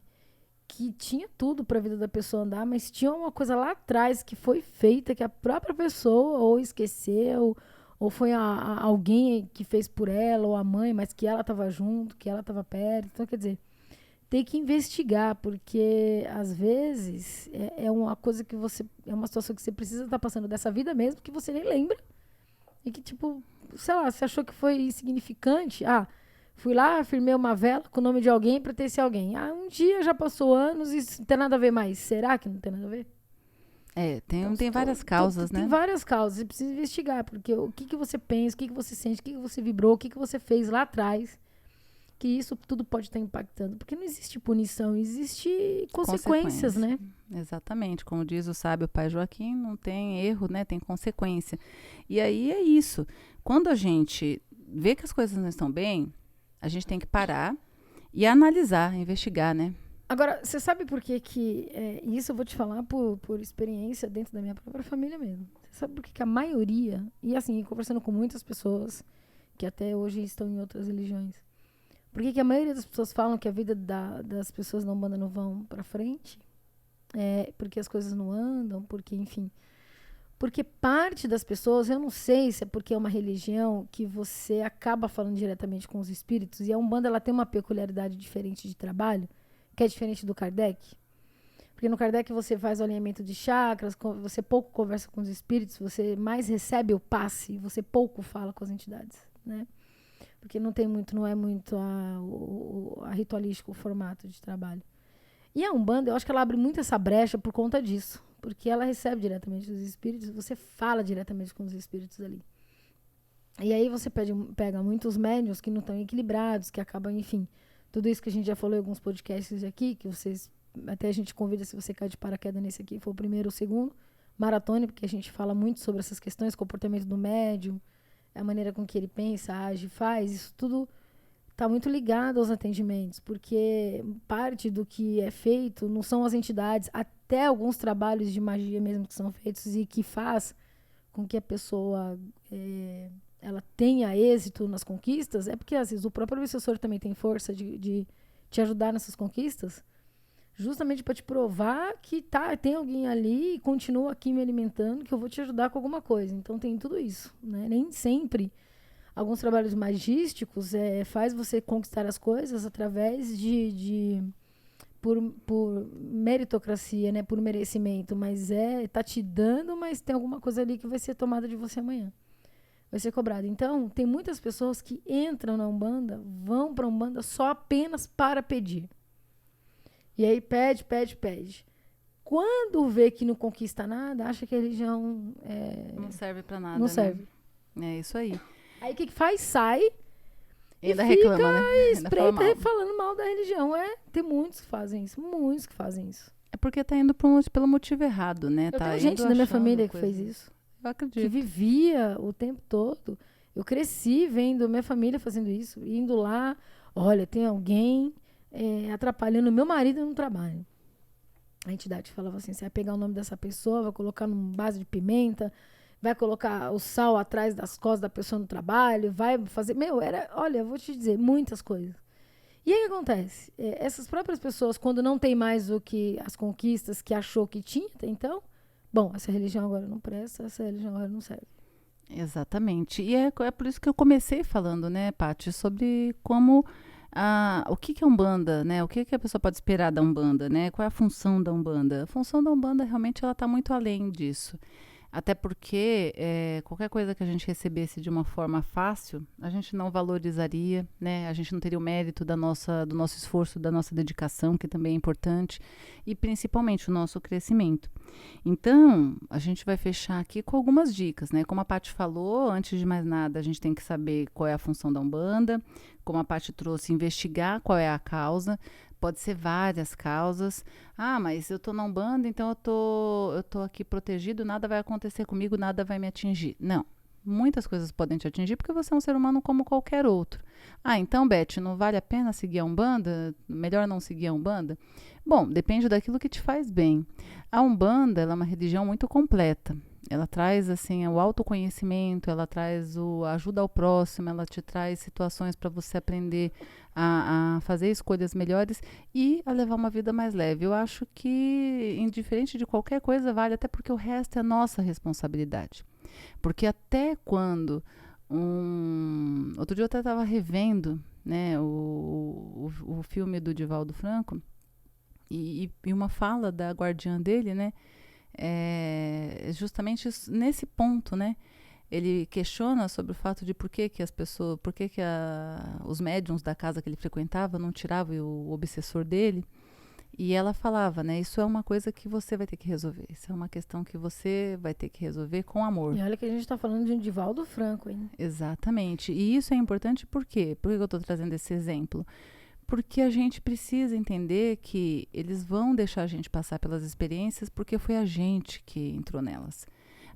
que tinha tudo para a vida da pessoa andar, mas tinha uma coisa lá atrás que foi feita, que a própria pessoa ou esqueceu, ou foi alguém que fez por ela, ou a mãe, mas que ela estava junto, que ela estava perto. Então, quer dizer, tem que investigar, porque às vezes é uma coisa que você. É uma situação que você precisa estar passando dessa vida mesmo, que você nem lembra. E que, tipo, sei lá, você achou que foi insignificante. Ah, fui lá, firmei uma vela com o nome de alguém para ter esse alguém. Ah, um dia já passou anos e isso não tem nada a ver mais. Será que não tem nada a ver? Tem várias causas, né? Tem várias causas. Você precisa investigar, porque o que você pensa, o que você sente, o que você vibrou, o que você fez lá atrás, que isso tudo pode estar impactando. Porque não existe punição, existe consequências, né? Exatamente. Como diz o sábio pai Joaquim, não tem erro, né? Tem consequência. E aí é isso. Quando a gente vê que as coisas não estão bem, a gente tem que parar e analisar, investigar, né? Agora, você sabe por que isso eu vou te falar por experiência dentro da minha própria família mesmo. Você sabe por que a maioria, e assim, conversando com muitas pessoas que até hoje estão em outras religiões, por que a maioria das pessoas falam que a vida das pessoas na Umbanda não vão pra frente? Porque as coisas não andam, porque, enfim. Porque parte das pessoas, eu não sei se é porque é uma religião que você acaba falando diretamente com os espíritos, e a Umbanda ela tem uma peculiaridade diferente de trabalho, que é diferente do Kardec. Porque no Kardec você faz o alinhamento de chakras, você pouco conversa com os espíritos, você mais recebe o passe, você pouco fala com as entidades, né? Porque não é muito a ritualístico o formato de trabalho. E a Umbanda, eu acho que ela abre muito essa brecha por conta disso. Porque ela recebe diretamente os espíritos, você fala diretamente com os espíritos ali. E aí você pega muitos médiuns que não estão equilibrados, que acabam, enfim, tudo isso que a gente já falou em alguns podcasts aqui, que vocês, até a gente convida, se você cai de paraquedas nesse aqui, foi o primeiro ou o segundo, maratone, porque a gente fala muito sobre essas questões, comportamento do médium, a maneira com que ele pensa, age, faz, isso tudo está muito ligado aos atendimentos, porque parte do que é feito não são as entidades, até alguns trabalhos de magia mesmo que são feitos e que faz com que a pessoa ela tenha êxito nas conquistas, é porque às vezes o próprio obsessor também tem força de te ajudar nessas conquistas, justamente para te provar que tem alguém ali e continua aqui me alimentando, que eu vou te ajudar com alguma coisa. Então tem tudo isso, né? Nem sempre alguns trabalhos magísticos faz você conquistar as coisas através por meritocracia, né? Por merecimento, mas tá te dando, mas tem alguma coisa ali que vai ser tomada de você amanhã. Vai ser cobrado. Então, tem muitas pessoas que entram na Umbanda, vão para a Umbanda só apenas para pedir. E aí pede. Quando vê que não conquista nada, acha que a religião não serve para nada. Não né? serve. É isso aí. Aí o que faz? Sai e ainda fica reclama, né? espreita falando mal da religião. Tem muitos que fazem isso. É porque tá indo pelo motivo errado, né? Eu tenho gente na minha família que fez isso. Eu acredito. Que vivia o tempo todo. Eu cresci vendo minha família fazendo isso. Indo lá, olha, tem alguém atrapalhando meu marido no trabalho. A entidade falava assim, você vai pegar o nome dessa pessoa, vai colocar num base de pimenta, vai colocar o sal atrás das costas da pessoa no trabalho, vai fazer... olha, eu vou te dizer, muitas coisas. E aí o que acontece? Essas próprias pessoas, quando não tem mais o que as conquistas que achou que tinha até então, bom, essa religião agora não presta, essa religião agora não serve. Exatamente. E é por isso que eu comecei falando, né, Paty, sobre como o que que é Umbanda, né? O que que a pessoa pode esperar da Umbanda, né? Qual é a função da Umbanda? A função da Umbanda realmente ela está muito além disso. Até porque qualquer coisa que a gente recebesse de uma forma fácil, a gente não valorizaria, né? A gente não teria o mérito do nosso esforço, da nossa dedicação, que também é importante, e principalmente o nosso crescimento. Então, a gente vai fechar aqui com algumas dicas, né? Como a Paty falou, antes de mais nada, a gente tem que saber qual é a função da Umbanda, como a Paty trouxe, investigar qual é a causa. Pode ser várias causas. Ah, mas eu tô na Umbanda, então eu tô aqui protegido, nada vai acontecer comigo, nada vai me atingir. Não. Muitas coisas podem te atingir porque você é um ser humano como qualquer outro. Ah, então, Beth, não vale a pena seguir a Umbanda? Melhor não seguir a Umbanda? Bom, depende daquilo que te faz bem. A Umbanda, ela é uma religião muito completa. Ela traz assim o autoconhecimento, ela traz a ajuda ao próximo, ela te traz situações para você aprender a fazer escolhas melhores e a levar uma vida mais leve. Eu acho que, indiferente de qualquer coisa, vale, até porque o resto é nossa responsabilidade. Porque até quando outro dia eu até estava revendo, né, o filme do Divaldo Franco e uma fala da guardiã dele, né, justamente nesse ponto, né, ele questiona sobre o fato de por que as pessoas, por que os médiums da casa que ele frequentava não tiravam o obsessor dele. E ela falava, né? Isso é uma coisa que você vai ter que resolver. Isso é uma questão que você vai ter que resolver com amor. E olha que a gente está falando de um Divaldo Franco, hein? Exatamente. E isso é importante por quê? Por que eu estou trazendo esse exemplo? Porque a gente precisa entender que eles vão deixar a gente passar pelas experiências porque foi a gente que entrou nelas.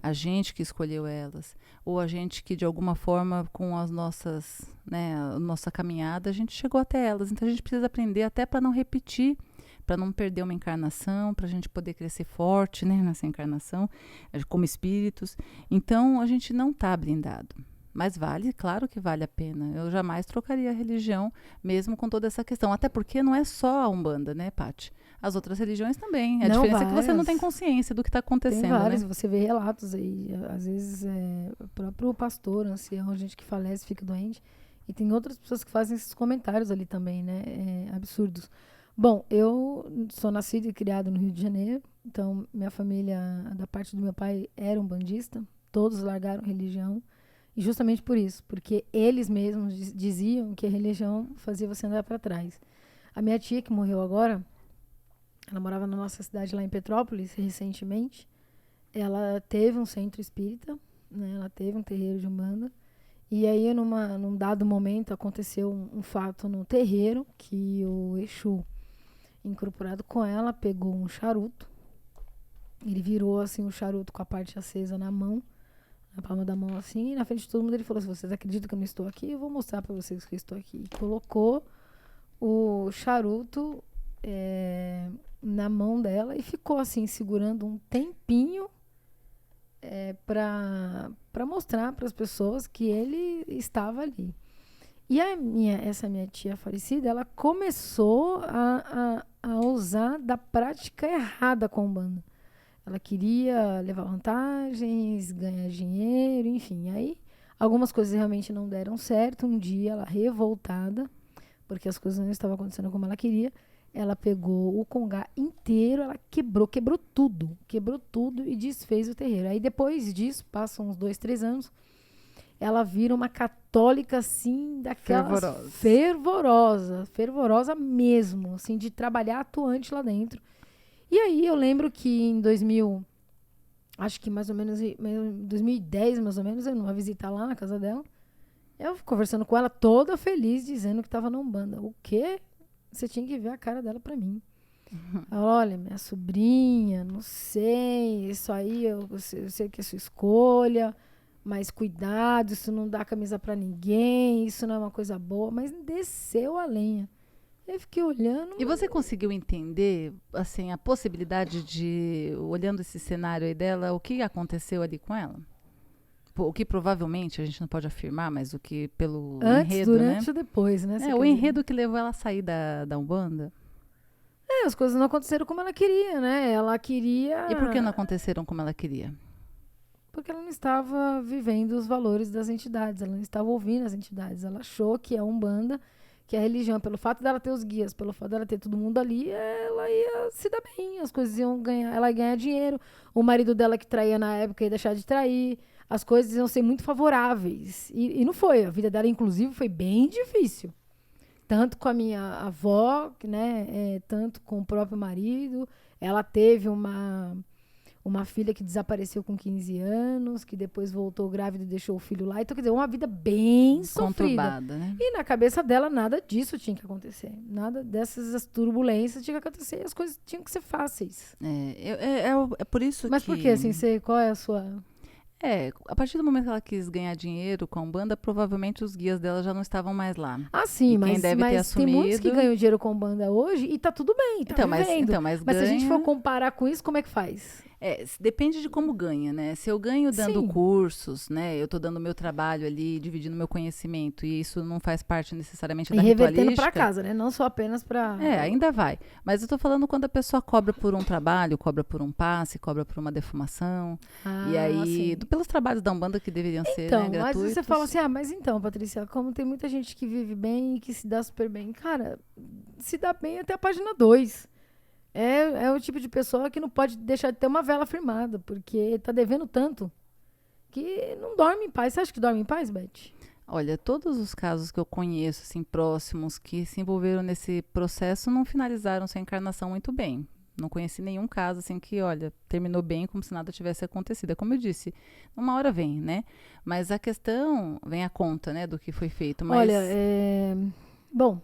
A gente que escolheu elas. Ou a gente que, de alguma forma, com as nossas, né, a nossa caminhada, a gente chegou até elas. Então a gente precisa aprender até para não repetir, para não perder uma encarnação, para a gente poder crescer forte, né, nessa encarnação, como espíritos. Então, a gente não está blindado. Mas vale, claro que vale a pena. Eu jamais trocaria a religião, mesmo com toda essa questão. Até porque não é só a Umbanda, né, Paty? As outras religiões também. A Não, diferença é que você não tem várias. consciência do que está acontecendo, Tem vários, né? você vê relatos aí. Às vezes, o próprio pastor, ancião, gente que falece, fica doente. E tem outras pessoas que fazem esses comentários ali também, né? Absurdos. Bom, eu sou nascido e criado no Rio de Janeiro. Então, minha família, da parte do meu pai, era umbandista. Todos largaram religião. E justamente por isso. Porque eles mesmos diziam que a religião fazia você andar para trás. A minha tia, que morreu agora, ela morava na nossa cidade lá em Petrópolis, recentemente. Ela teve um centro espírita, né? Ela teve um terreiro de Umbanda. E aí, num dado momento, aconteceu um fato no terreiro que o Exu, incorporado com ela, pegou um charuto. Ele virou assim o charuto com a parte acesa na mão, na palma da mão assim, e na frente de todo mundo ele falou assim: vocês acreditam que eu não estou aqui? Eu vou mostrar para vocês que eu estou aqui. E colocou o charuto na mão dela e ficou assim, segurando um tempinho para mostrar para as pessoas que ele estava ali. E essa minha tia falecida, ela começou a usar da prática errada com a Umbanda. Ela queria levar vantagens, ganhar dinheiro, enfim. Aí algumas coisas realmente não deram certo. Um dia, ela revoltada, porque as coisas não estavam acontecendo como ela queria, ela pegou o congá inteiro, ela quebrou tudo e desfez o terreiro. Aí depois disso, passam uns 2, 3 anos, ela vira uma católica, assim, daquelas fervorosa mesmo, assim, de trabalhar atuante lá dentro. E aí eu lembro que em 2000, acho que mais ou menos em 2010, mais ou menos, eu numa visita lá na casa dela, eu conversando com ela toda feliz, dizendo que estava na Umbanda. O quê? Você tinha que ver a cara dela pra mim. Ela, olha, minha sobrinha, não sei, isso aí eu sei que é sua escolha, mas cuidado, isso não dá camisa pra ninguém, isso não é uma coisa boa, mas desceu a lenha. Eu fiquei olhando. E você conseguiu entender, assim, a possibilidade de, olhando esse cenário aí dela, o que aconteceu ali com ela? O que provavelmente, a gente não pode afirmar, mas o que pelo antes, enredo, durante né? ou depois, né? O enredo que levou ela a sair da Umbanda. As coisas não aconteceram como ela queria, né? Ela queria... E por que não aconteceram como ela queria? porque ela não estava vivendo os valores das entidades, ela não estava ouvindo as entidades. Ela achou que a Umbanda, que a religião, pelo fato dela ter os guias, pelo fato dela ter todo mundo ali, ela ia se dar bem, as coisas iam ganhar, ela ia ganhar dinheiro, o marido dela que traía na época ia deixar de trair, as coisas iam ser muito favoráveis. E não foi, a vida dela, inclusive, foi bem difícil. Tanto com a minha avó, né, tanto com o próprio marido. Ela teve uma filha que desapareceu com 15 anos, que depois voltou grávida e deixou o filho lá. Então, quer dizer, uma vida bem sofrida. Conturbada, né? E na cabeça dela, nada disso tinha que acontecer. Nada dessas turbulências tinha que acontecer. E as coisas tinham que ser fáceis. É por isso Mas que... por que, assim, qual é a sua... A partir do momento que ela quis ganhar dinheiro com a Umbanda, provavelmente os guias dela já não estavam mais lá. Ah, sim, e quem deve ter tem muitos assumido... que ganham dinheiro com Umbanda hoje e tá tudo bem, tá vivendo. Mas se a gente for comparar com isso, como é que faz? Depende de como ganha, né? Se eu ganho dando Sim. cursos, né? Eu tô dando meu trabalho ali, dividindo meu conhecimento, e isso não faz parte necessariamente da E revertendo ritualística. pra casa, né? Não só apenas pra... Ainda vai. Mas eu tô falando quando a pessoa cobra por um trabalho, cobra por um passe, cobra por uma defumação. E aí, pelos trabalhos da Umbanda que deveriam ser, né, gratuitos. Mas você fala assim, mas então, Patrícia, como tem muita gente que vive bem e que se dá super bem. Cara, se dá bem até a página 2. É o tipo de pessoa que não pode deixar de ter uma vela firmada, porque tá devendo tanto que não dorme em paz. Você acha que dorme em paz, Beth? Olha, todos os casos que eu conheço, assim, próximos, que se envolveram nesse processo, não finalizaram sua encarnação muito bem. Não conheci nenhum caso, assim, que, olha, terminou bem como se nada tivesse acontecido. É como eu disse, uma hora vem, né? Mas a questão vem à conta, né, do que foi feito. Mas... Olha, bom,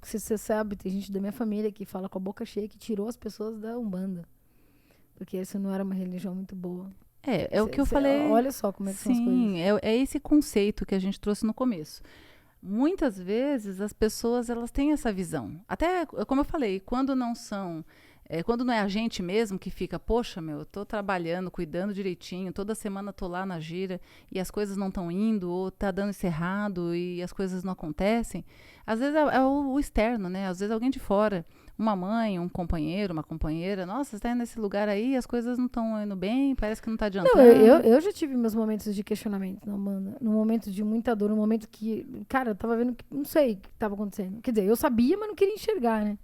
você sabe, tem gente da minha família que fala com a boca cheia que tirou as pessoas da Umbanda. Porque isso não era uma religião muito boa. É o que eu falei. Olha só como é que são as coisas. Sim, é esse conceito que a gente trouxe no começo. Muitas vezes as pessoas, elas têm essa visão. Até, como eu falei, quando não é a gente mesmo que fica, poxa, eu tô trabalhando, cuidando direitinho, toda semana tô lá na gira e as coisas não estão indo, ou tá dando isso errado e as coisas não acontecem. Às vezes é o externo, né? Às vezes alguém de fora, uma mãe, um companheiro, uma companheira, nossa, você tá indo nesse lugar aí, as coisas não estão indo bem, parece que não tá adiantando. Não, eu já tive meus momentos de questionamento na Umbanda, num momento de muita dor, num momento que, cara, eu tava vendo que não sei o que tava acontecendo. Quer dizer, eu sabia, mas não queria enxergar, né?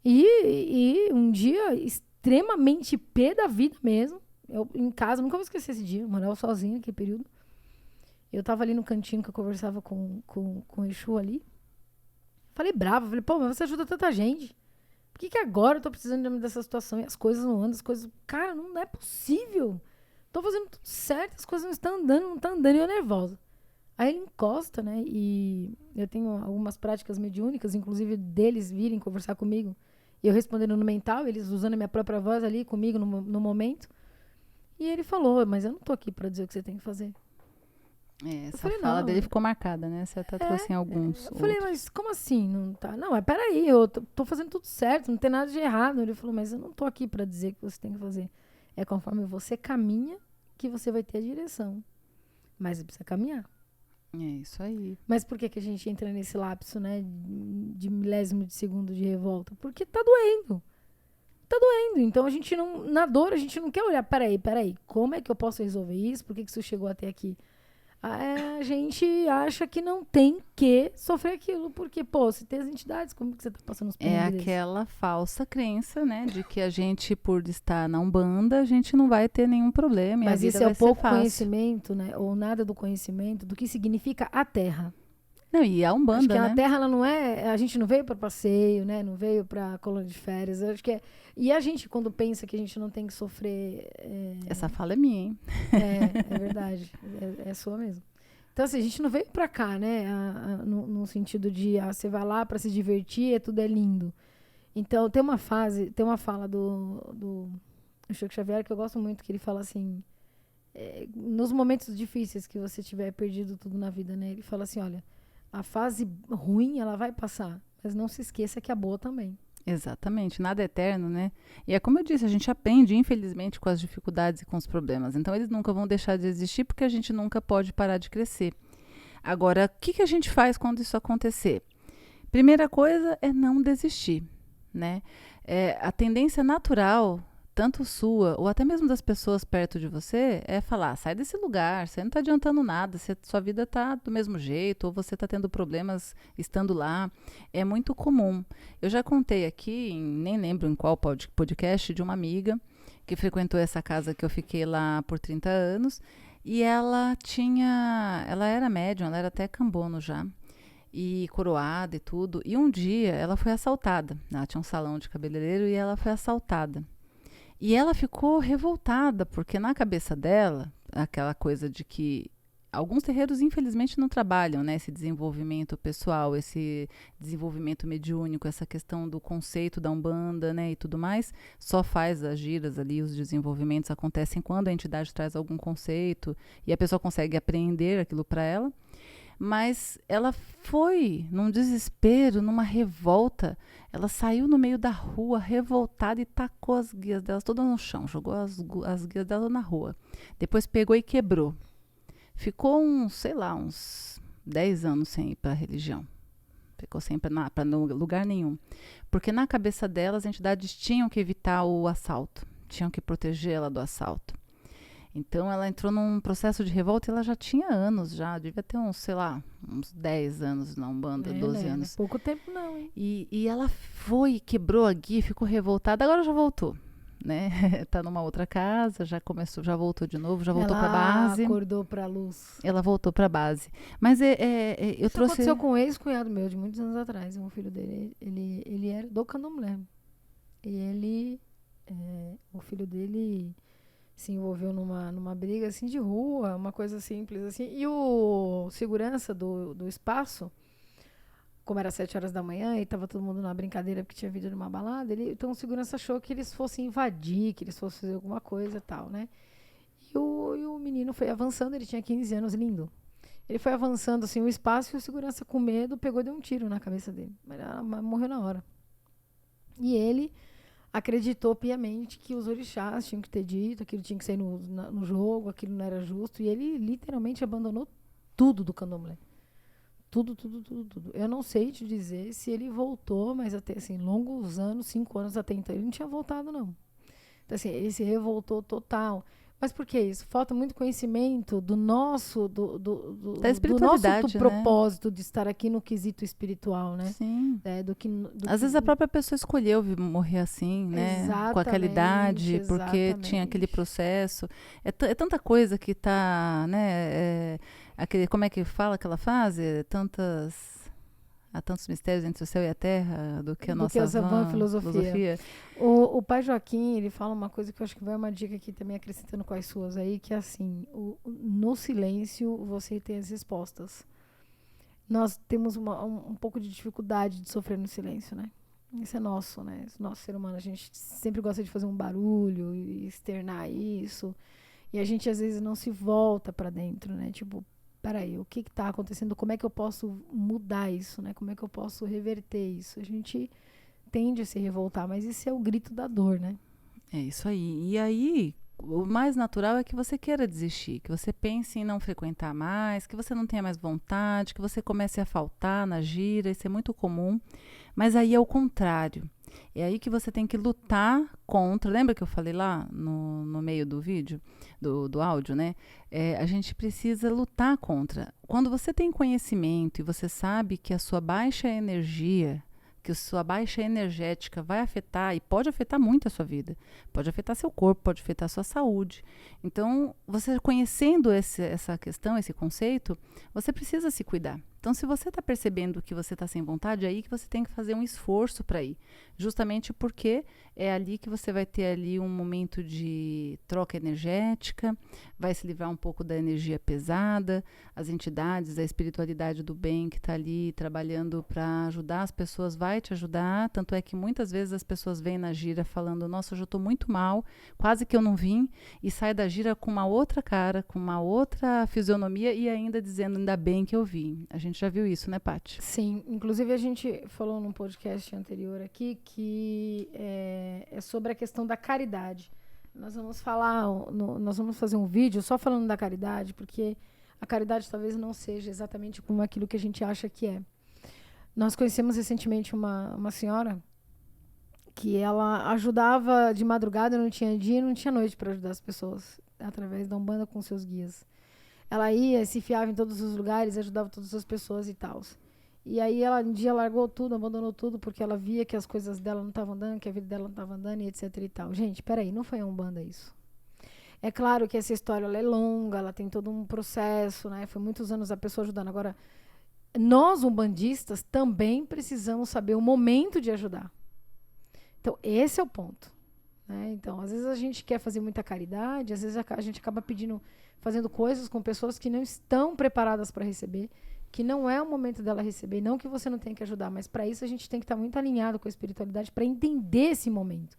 E um dia extremamente pé da vida mesmo. Eu, em casa, nunca vou esquecer esse dia. Eu morava sozinha naquele período. Eu tava ali no cantinho que eu conversava com o Exu ali. Falei brava. Falei, pô, mas você ajuda tanta gente. Por que agora eu tô precisando dessa situação? E as coisas não andam, as coisas... Cara, não é possível. Tô fazendo tudo certo, as coisas não estão andando, não tá andando. E eu nervosa. Aí ele encosta, né? E eu tenho algumas práticas mediúnicas, inclusive deles virem conversar comigo. E eu respondendo no mental, eles usando a minha própria voz ali comigo no momento. E ele falou, mas eu não tô aqui pra dizer o que você tem que fazer. Essa fala dele ficou marcada, né? Você até trouxe em alguns Eu falei, mas como assim? Não tá? Não, mas peraí, eu tô fazendo tudo certo, não tem nada de errado. Ele falou, mas eu não tô aqui pra dizer o que você tem que fazer. É conforme você caminha que você vai ter a direção. Mas você precisa caminhar. É isso aí. Mas por que a gente entra nesse lapso, né, de milésimo de segundo de revolta? Porque tá doendo. Tá doendo. Então a gente não, na dor, a gente não quer olhar, peraí, como é que eu posso resolver isso? Por que isso chegou até aqui? A gente acha que não tem que sofrer aquilo, porque, pô, se tem as entidades, como que você tá passando os perrengues desse? Aquela falsa crença, né, de que a gente, por estar na Umbanda, a gente não vai ter nenhum problema. Mas e a vida isso é vai o pouco ser fácil. conhecimento, né, ou nada do conhecimento do que significa a Terra. Não, e a Umbanda, Acho que né? a Terra, ela não é... A gente não veio para passeio, né? Não veio para colônia de férias. Acho que E a gente, quando pensa que a gente não tem que sofrer... Essa fala é minha, hein? É verdade. É sua mesmo. Então, assim, a gente não veio para cá, né? No sentido de, você vai lá para se divertir, tudo é lindo. Então, tem uma fala do Chico Xavier que eu gosto muito, que ele fala assim... nos momentos difíceis que você tiver perdido tudo na vida, né? Ele fala assim, olha... A fase ruim, ela vai passar. Mas não se esqueça que a boa também. Exatamente. Nada é eterno, né? E é como eu disse, a gente aprende, infelizmente, com as dificuldades e com os problemas. Então, eles nunca vão deixar de existir porque a gente nunca pode parar de crescer. Agora, o que a gente faz quando isso acontecer? Primeira coisa é não desistir, né? A tendência natural tanto sua ou até mesmo das pessoas perto de você, é falar, sai desse lugar, você não está adiantando nada, sua vida está do mesmo jeito, ou você está tendo problemas estando lá. É muito comum. Eu já contei aqui, nem lembro em qual podcast, de uma amiga que frequentou essa casa que eu fiquei lá por 30 anos, e ela era médium, ela era até cambono já, e coroada e tudo. E um dia ela foi assaltada. Ela tinha um salão de cabeleireiro e ela foi assaltada. E ela ficou revoltada, porque na cabeça dela, aquela coisa de que alguns terreiros, infelizmente, não trabalham, né? Esse desenvolvimento pessoal, esse desenvolvimento mediúnico, essa questão do conceito da Umbanda, né? E tudo mais, só faz as giras ali, os desenvolvimentos acontecem quando a entidade traz algum conceito e a pessoa consegue apreender aquilo para ela. Mas ela foi num desespero, numa revolta. Ela saiu no meio da rua, revoltada, e tacou as guias delas todas no chão. Jogou as guias dela na rua. Depois pegou e quebrou. Ficou uns 10 anos sem ir para a religião. Ficou sem ir para lugar nenhum. Porque na cabeça dela, as entidades tinham que evitar o assalto. Tinham que proteger ela do assalto. Então, ela entrou num processo de revolta e ela já tinha anos, devia ter uns 10 anos na Umbanda, 12 anos. Não é pouco tempo não, hein? E ela foi, quebrou a guia, ficou revoltada, agora já voltou, né? Tá numa outra casa, já voltou de novo, já voltou pra base. Ela acordou pra luz. Ela voltou pra base. Mas eu Isso trouxe... aconteceu com um ex-cunhado meu, de muitos anos atrás, um filho dele, ele era do Candomblé. E o filho dele se envolveu numa briga assim de rua, uma coisa simples assim. E o segurança do espaço, como era 7 horas da manhã e estava todo mundo na brincadeira porque tinha vindo numa balada, então o segurança achou que eles fossem invadir, que eles fossem fazer alguma coisa e tal, né? E o menino foi avançando, ele tinha 15 anos, lindo. Ele foi avançando assim o espaço e o segurança, com medo, pegou e deu um tiro na cabeça dele. Mas morreu na hora. E ele acreditou piamente que os orixás tinham que ter dito, aquilo tinha que sair no jogo, aquilo não era justo. E ele literalmente abandonou tudo do Candomblé. Tudo, tudo, tudo, tudo. Eu não sei te dizer se ele voltou, mas até assim, longos anos, 5 anos até então, ele não tinha voltado, não. Então, assim, ele se revoltou total. Mas por que isso? Falta muito conhecimento do nosso, da espiritualidade, nosso propósito de estar aqui no quesito espiritual, né? Sim. Às vezes a própria pessoa escolheu morrer assim, né? Com aquela idade, porque tinha aquele processo. É tanta coisa que está, né? Como é que fala aquela frase? Há tantos mistérios entre o céu e a terra do que a nossa vã filosofia. O pai Joaquim, ele fala uma coisa que eu acho que vai uma dica aqui também, acrescentando com as suas aí, que é assim, no silêncio você tem as respostas. Nós temos um pouco de dificuldade de sofrer no silêncio, né? Isso é nosso, né? Nosso ser humano, a gente sempre gosta de fazer um barulho e externar isso. E a gente às vezes não se volta para dentro, né? Tipo, peraí, o que está acontecendo? Como é que eu posso mudar isso, né? Como é que eu posso reverter isso? A gente tende a se revoltar, mas isso é o grito da dor, né? É isso aí. E aí, o mais natural é que você queira desistir, que você pense em não frequentar mais, que você não tenha mais vontade, que você comece a faltar na gira, isso é muito comum. Mas aí é o contrário. É aí que você tem que lutar contra. Lembra que eu falei lá no meio do vídeo, do áudio, né? A gente precisa lutar contra. Quando você tem conhecimento e você sabe que a sua baixa energia, que a sua baixa energética vai afetar, e pode afetar muito a sua vida, pode afetar seu corpo, pode afetar a sua saúde. Então, você conhecendo essa questão, esse conceito, você precisa se cuidar. Então, se você está percebendo que você está sem vontade, é aí que você tem que fazer um esforço para ir. Justamente porque é ali que você vai ter ali um momento de troca energética, vai se livrar um pouco da energia pesada, as entidades, a espiritualidade do bem que está ali trabalhando para ajudar as pessoas, vai te ajudar. Tanto é que muitas vezes as pessoas vêm na gira falando, nossa, hoje eu estou muito mal, quase que eu não vim, e sai da gira com uma outra cara, com uma outra fisionomia e ainda dizendo, ainda bem que eu vim. A gente já viu isso, né, Paty? Sim, inclusive a gente falou num podcast anterior aqui que é sobre a questão da caridade. Nós vamos fazer um vídeo só falando da caridade, porque a caridade talvez não seja exatamente como aquilo que a gente acha que é. Nós conhecemos recentemente uma senhora que ela ajudava de madrugada, não tinha dia e não tinha noite para ajudar as pessoas, através da Umbanda com seus guias. Ela ia, se enfiava em todos os lugares, ajudava todas as pessoas e tal. E aí ela um dia largou tudo, abandonou tudo, porque ela via que as coisas dela não estavam andando, que a vida dela não estava andando e etc e tal. Gente, peraí, não foi a Umbanda isso. É claro que essa história ela é longa, ela tem todo um processo, né? Foi muitos anos a pessoa ajudando. Agora, nós umbandistas também precisamos saber o momento de ajudar. Então, esse é o ponto. Né? Então, às vezes a gente quer fazer muita caridade, às vezes a gente acaba fazendo coisas com pessoas que não estão preparadas para receber, que não é o momento dela receber, não que você não tenha que ajudar, mas para isso a gente tem que estar muito alinhado com a espiritualidade para entender esse momento.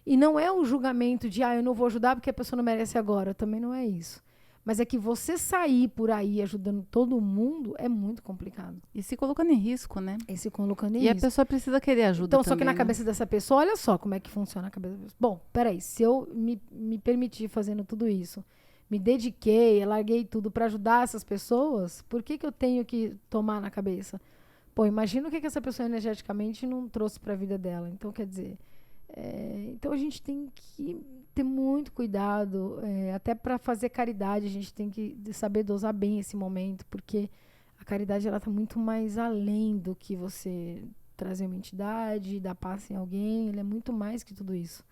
E não é o julgamento de, eu não vou ajudar porque a pessoa não merece agora, também não é isso. Mas é que você sair por aí ajudando todo mundo é muito complicado. E se colocando em risco, né? E se colocando em risco. E a pessoa precisa querer ajuda então, também, só que na cabeça dessa pessoa, olha só como é que funciona a cabeça da pessoa. Bom, peraí, se eu me permitir fazendo tudo isso, me dediquei, larguei tudo para ajudar essas pessoas, por que eu tenho que tomar na cabeça? Pô, imagina o que essa pessoa energeticamente não trouxe para a vida dela. Então, quer dizer, então a gente tem que ter muito cuidado, até para fazer caridade, a gente tem que saber dosar bem esse momento, porque a caridade ela está muito mais além do que você trazer uma entidade, dar paz em alguém, ele é muito mais que tudo isso.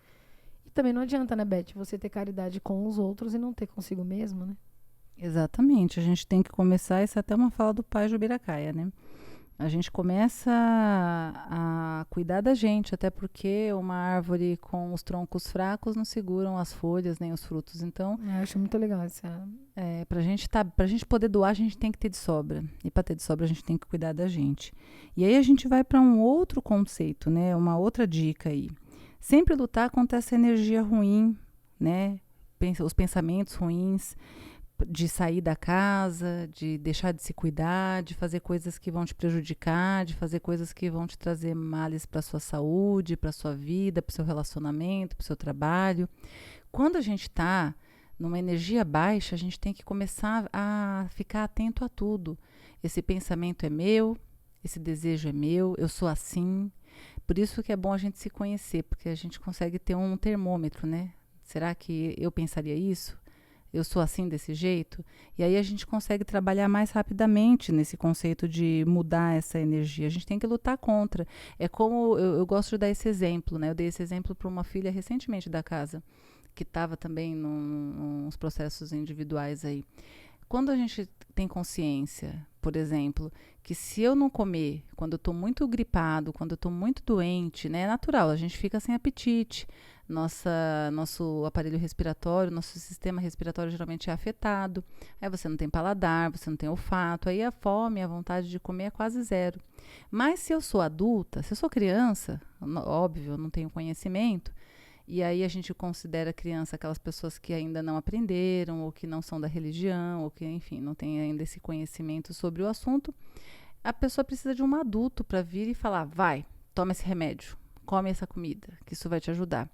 E também não adianta, né, Beth, você ter caridade com os outros e não ter consigo mesmo, né? Exatamente, a gente tem que começar, isso é até uma fala do pai Jubiracaia, né? A gente começa a cuidar da gente, até porque uma árvore com os troncos fracos não seguram as folhas nem os frutos. Então, eu acho muito legal isso. Pra gente poder doar, a gente tem que ter de sobra. E para ter de sobra, a gente tem que cuidar da gente. E aí a gente vai para um outro conceito, né? Uma outra dica aí. Sempre lutar contra essa energia ruim, né? Os pensamentos ruins, de sair da casa, de deixar de se cuidar, de fazer coisas que vão te prejudicar, de fazer coisas que vão te trazer males para sua saúde, para sua vida, para o seu relacionamento, para o seu trabalho. Quando a gente está numa energia baixa, a gente tem que começar a ficar atento a tudo. Esse pensamento é meu, esse desejo é meu, eu sou assim. Por isso que é bom a gente se conhecer, porque a gente consegue ter um termômetro, né? Será que eu pensaria isso? Eu sou assim desse jeito? E aí a gente consegue trabalhar mais rapidamente nesse conceito de mudar essa energia. A gente tem que lutar contra. É como, eu gosto de dar esse exemplo, né? Eu dei esse exemplo para uma filha recentemente da casa, que estava também nos processos individuais aí. Quando a gente tem consciência, por exemplo, que se eu não comer, quando eu estou muito gripado, quando eu estou muito doente, né, é natural, a gente fica sem apetite. Nosso aparelho respiratório, nosso sistema respiratório geralmente é afetado. Aí você não tem paladar, você não tem olfato, aí a fome, a vontade de comer é quase zero. Mas se eu sou adulta, se eu sou criança, óbvio, eu não tenho conhecimento, e aí a gente considera criança aquelas pessoas que ainda não aprenderam, ou que não são da religião, ou que, enfim, não tem ainda esse conhecimento sobre o assunto. A pessoa precisa de um adulto para vir e falar, vai, toma esse remédio, come essa comida, que isso vai te ajudar.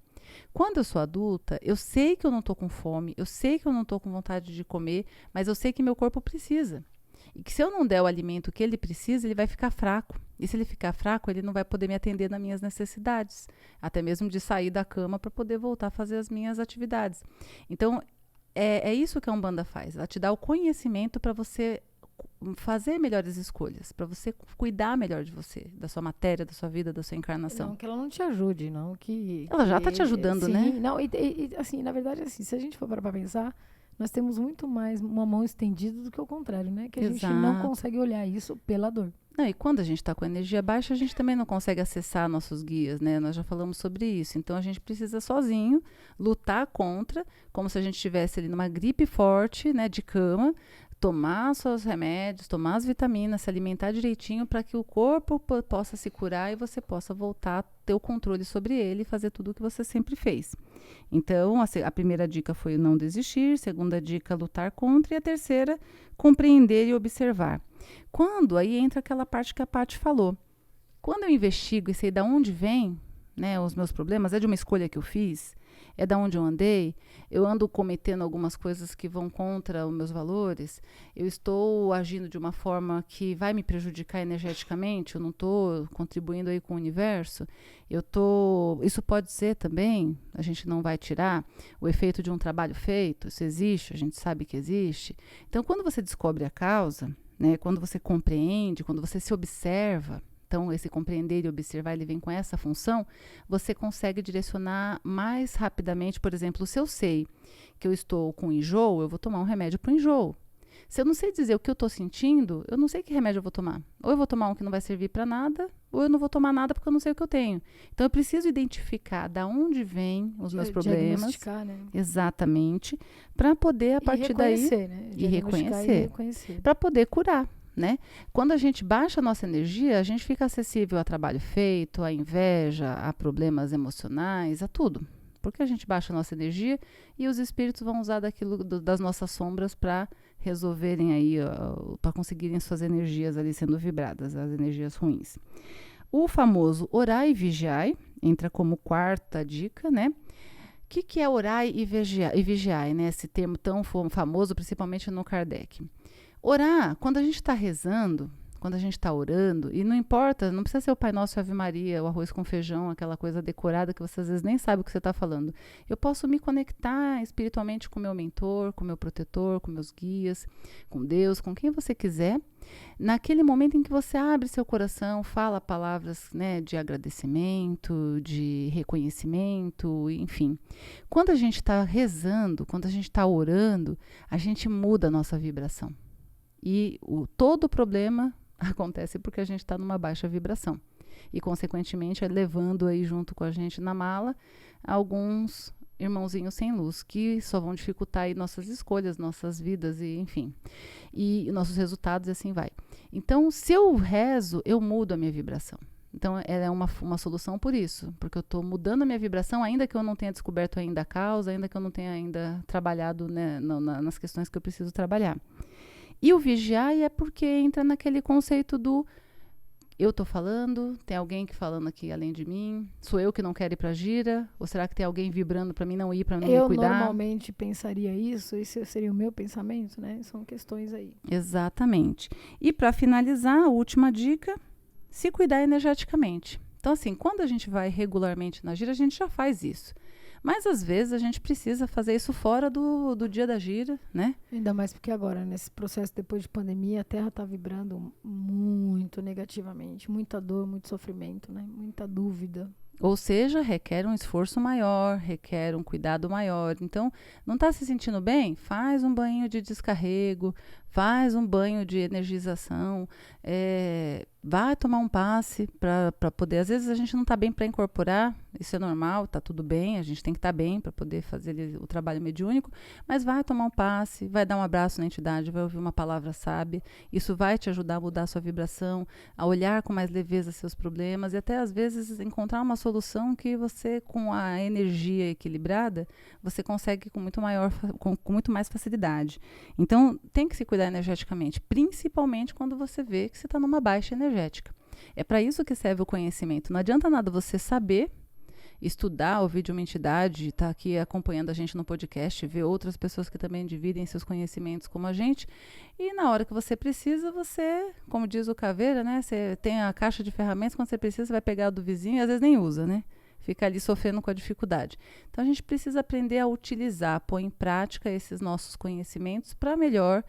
Quando eu sou adulta, eu sei que eu não estou com fome, eu sei que eu não estou com vontade de comer, mas eu sei que meu corpo precisa. E que se eu não der o alimento que ele precisa, ele vai ficar fraco. E se ele ficar fraco, ele não vai poder me atender nas minhas necessidades. Até mesmo de sair da cama para poder voltar a fazer as minhas atividades. Então, é isso que a Umbanda faz. Ela te dá o conhecimento para você fazer melhores escolhas, para você cuidar melhor de você, da sua matéria, da sua vida, da sua encarnação. Não, que ela não te ajude, não. Ela já está te ajudando, sim, né? Não, assim, na verdade, assim, se a gente for para pensar, nós temos muito mais uma mão estendida do que o contrário, né? Que a gente não consegue olhar isso pela dor. Não, e quando a gente está com energia baixa, a gente também não consegue acessar nossos guias, né? Nós já falamos sobre isso. Então, a gente precisa sozinho lutar contra, como se a gente estivesse ali numa gripe forte, né, de cama, tomar seus remédios, tomar as vitaminas, se alimentar direitinho para que o corpo possa se curar e você possa voltar a ter o controle sobre ele e fazer tudo o que você sempre fez. Então, a primeira dica foi não desistir, segunda dica, lutar contra, e a terceira, compreender e observar. Quando aí entra aquela parte que a Paty falou. Quando eu investigo e sei de onde vem, né, os meus problemas, é de uma escolha que eu fiz, é da onde eu andei, eu ando cometendo algumas coisas que vão contra os meus valores, eu estou agindo de uma forma que vai me prejudicar energeticamente, eu não estou contribuindo aí com o universo, isso pode ser também, a gente não vai tirar o efeito de um trabalho feito, isso existe, a gente sabe que existe. Então, quando você descobre a causa, né, quando você compreende, quando você se observa, então esse compreender e observar, ele vem com essa função, você consegue direcionar mais rapidamente. Por exemplo, se eu sei que eu estou com enjoo, eu vou tomar um remédio para o enjoo. Se eu não sei dizer o que eu estou sentindo, eu não sei que remédio eu vou tomar. Ou eu vou tomar um que não vai servir para nada, ou eu não vou tomar nada porque eu não sei o que eu tenho. Então, eu preciso identificar da onde vêm os meus problemas. Diagnosticar, né? Exatamente. Para poder, a partir daí... Né? E reconhecer. Para poder curar. Né? Quando a gente baixa a nossa energia, a gente fica acessível a trabalho feito, a inveja, a problemas emocionais, a tudo. Porque a gente baixa a nossa energia e os espíritos vão usar das nossas sombras para resolverem aí, para conseguirem suas energias ali sendo vibradas, as energias ruins. O famoso orai e vigiai entra como quarta dica, né? O que é orai e vigiai, né? Esse termo tão famoso, principalmente no Kardec. Orar, quando a gente está rezando, quando a gente está orando, e não importa, não precisa ser o Pai Nosso e Ave Maria, o arroz com feijão, aquela coisa decorada que você às vezes nem sabe o que você está falando. Eu posso me conectar espiritualmente com o meu mentor, com o meu protetor, com meus guias, com Deus, com quem você quiser. Naquele momento em que você abre seu coração, fala palavras, né, de agradecimento, de reconhecimento, enfim. Quando a gente está rezando, quando a gente está orando, a gente muda a nossa vibração. E todo o problema acontece porque a gente está numa baixa vibração. E, consequentemente, é levando aí junto com a gente na mala alguns irmãozinhos sem luz, que só vão dificultar aí nossas escolhas, nossas vidas, e enfim. E nossos resultados, e assim vai. Então, se eu rezo, eu mudo a minha vibração. Então, ela é uma solução por isso, porque eu estou mudando a minha vibração, ainda que eu não tenha descoberto ainda a causa, ainda que eu não tenha ainda trabalhado, né, nas questões que eu preciso trabalhar. E o vigiar é porque entra naquele conceito do eu estou falando, tem alguém que falando aqui além de mim, sou eu que não quero ir para a gira, ou será que tem alguém vibrando para mim não ir, para não me cuidar? Eu normalmente pensaria isso, esse seria o meu pensamento, né? São questões aí. Exatamente. E para finalizar, a última dica, se cuidar energeticamente. Então assim, quando a gente vai regularmente na gira, a gente já faz isso. Mas, às vezes, a gente precisa fazer isso fora do dia da gira, né? Ainda mais porque agora, nesse processo depois de pandemia, a Terra está vibrando muito negativamente. Muita dor, muito sofrimento, né? Muita dúvida. Ou seja, requer um esforço maior, requer um cuidado maior. Então, não está se sentindo bem? Faz um banho de descarrego, faz um banho de energização, vai tomar um passe para poder... Às vezes a gente não está bem para incorporar, isso é normal, está tudo bem, a gente tem que estar bem para poder fazer o trabalho mediúnico, mas vai tomar um passe, vai dar um abraço na entidade, vai ouvir uma palavra sábia, isso vai te ajudar a mudar a sua vibração, a olhar com mais leveza seus problemas e até às vezes encontrar uma solução que você, com a energia equilibrada, você consegue com muito mais facilidade. Então, tem que se cuidar energeticamente, principalmente quando você vê que você está numa baixa energética. É para isso que serve o conhecimento. Não adianta nada você saber, estudar, ouvir de uma entidade, estar aqui acompanhando a gente no podcast, ver outras pessoas que também dividem seus conhecimentos como a gente, e na hora que você precisa, você, como diz o Caveira, né, você tem a caixa de ferramentas, quando você precisa, você vai pegar a do vizinho e às vezes nem usa, né? Fica ali sofrendo com a dificuldade. Então, a gente precisa aprender a utilizar, pôr em prática esses nossos conhecimentos para melhor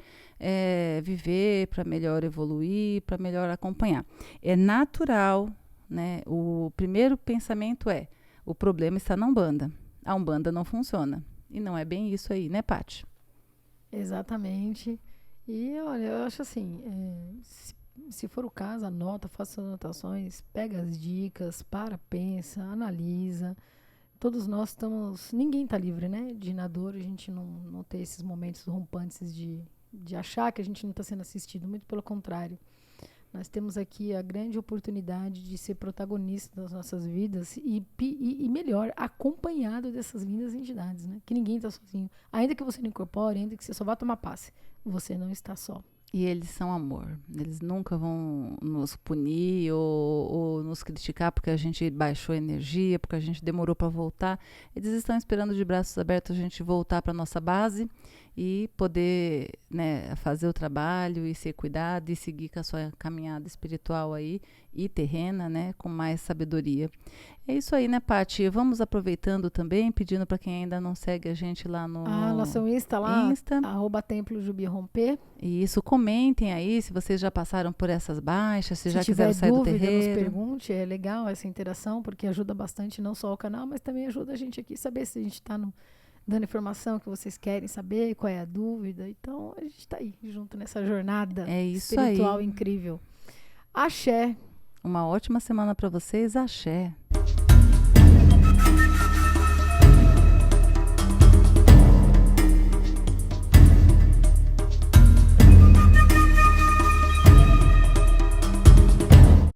viver, para melhor evoluir, para melhor acompanhar. É natural, né? O primeiro pensamento o problema está na Umbanda. A Umbanda não funciona. E não é bem isso aí, né, Paty? Exatamente. E, olha, eu acho assim, se for o caso, anota, faça anotações, pega as dicas, pensa, analisa. Todos nós estamos... Ninguém está livre, né? De na dor, a gente não ter esses momentos rompantes de achar que a gente não está sendo assistido. Muito pelo contrário. Nós temos aqui a grande oportunidade de ser protagonista das nossas vidas e melhor, acompanhado dessas lindas entidades, né? Que ninguém está sozinho. Ainda que você não incorpore, ainda que você só vá tomar passe, você não está só. E eles são amor. Eles nunca vão nos punir ou nos criticar porque a gente baixou a energia, porque a gente demorou para voltar. Eles estão esperando de braços abertos a gente voltar para nossa base e poder, né, fazer o trabalho e ser cuidado e seguir com a sua caminhada espiritual aí e terrena, né, com mais sabedoria. É isso aí, né, Paty? Vamos aproveitando também, pedindo para quem ainda não segue a gente lá no Nosso Insta lá, Insta. @Templo Jubi Romper. E isso, comentem aí se vocês já passaram por essas baixas, se já tiver quiseram sair do dúvida, nos terreiro. pergunte. É legal essa interação, porque ajuda bastante não só o canal, mas também ajuda a gente aqui a saber se a gente está dando informação que vocês querem saber, qual é a dúvida. Então, a gente está aí, junto nessa jornada espiritual incrível. Axé. Uma ótima semana para vocês. Axé.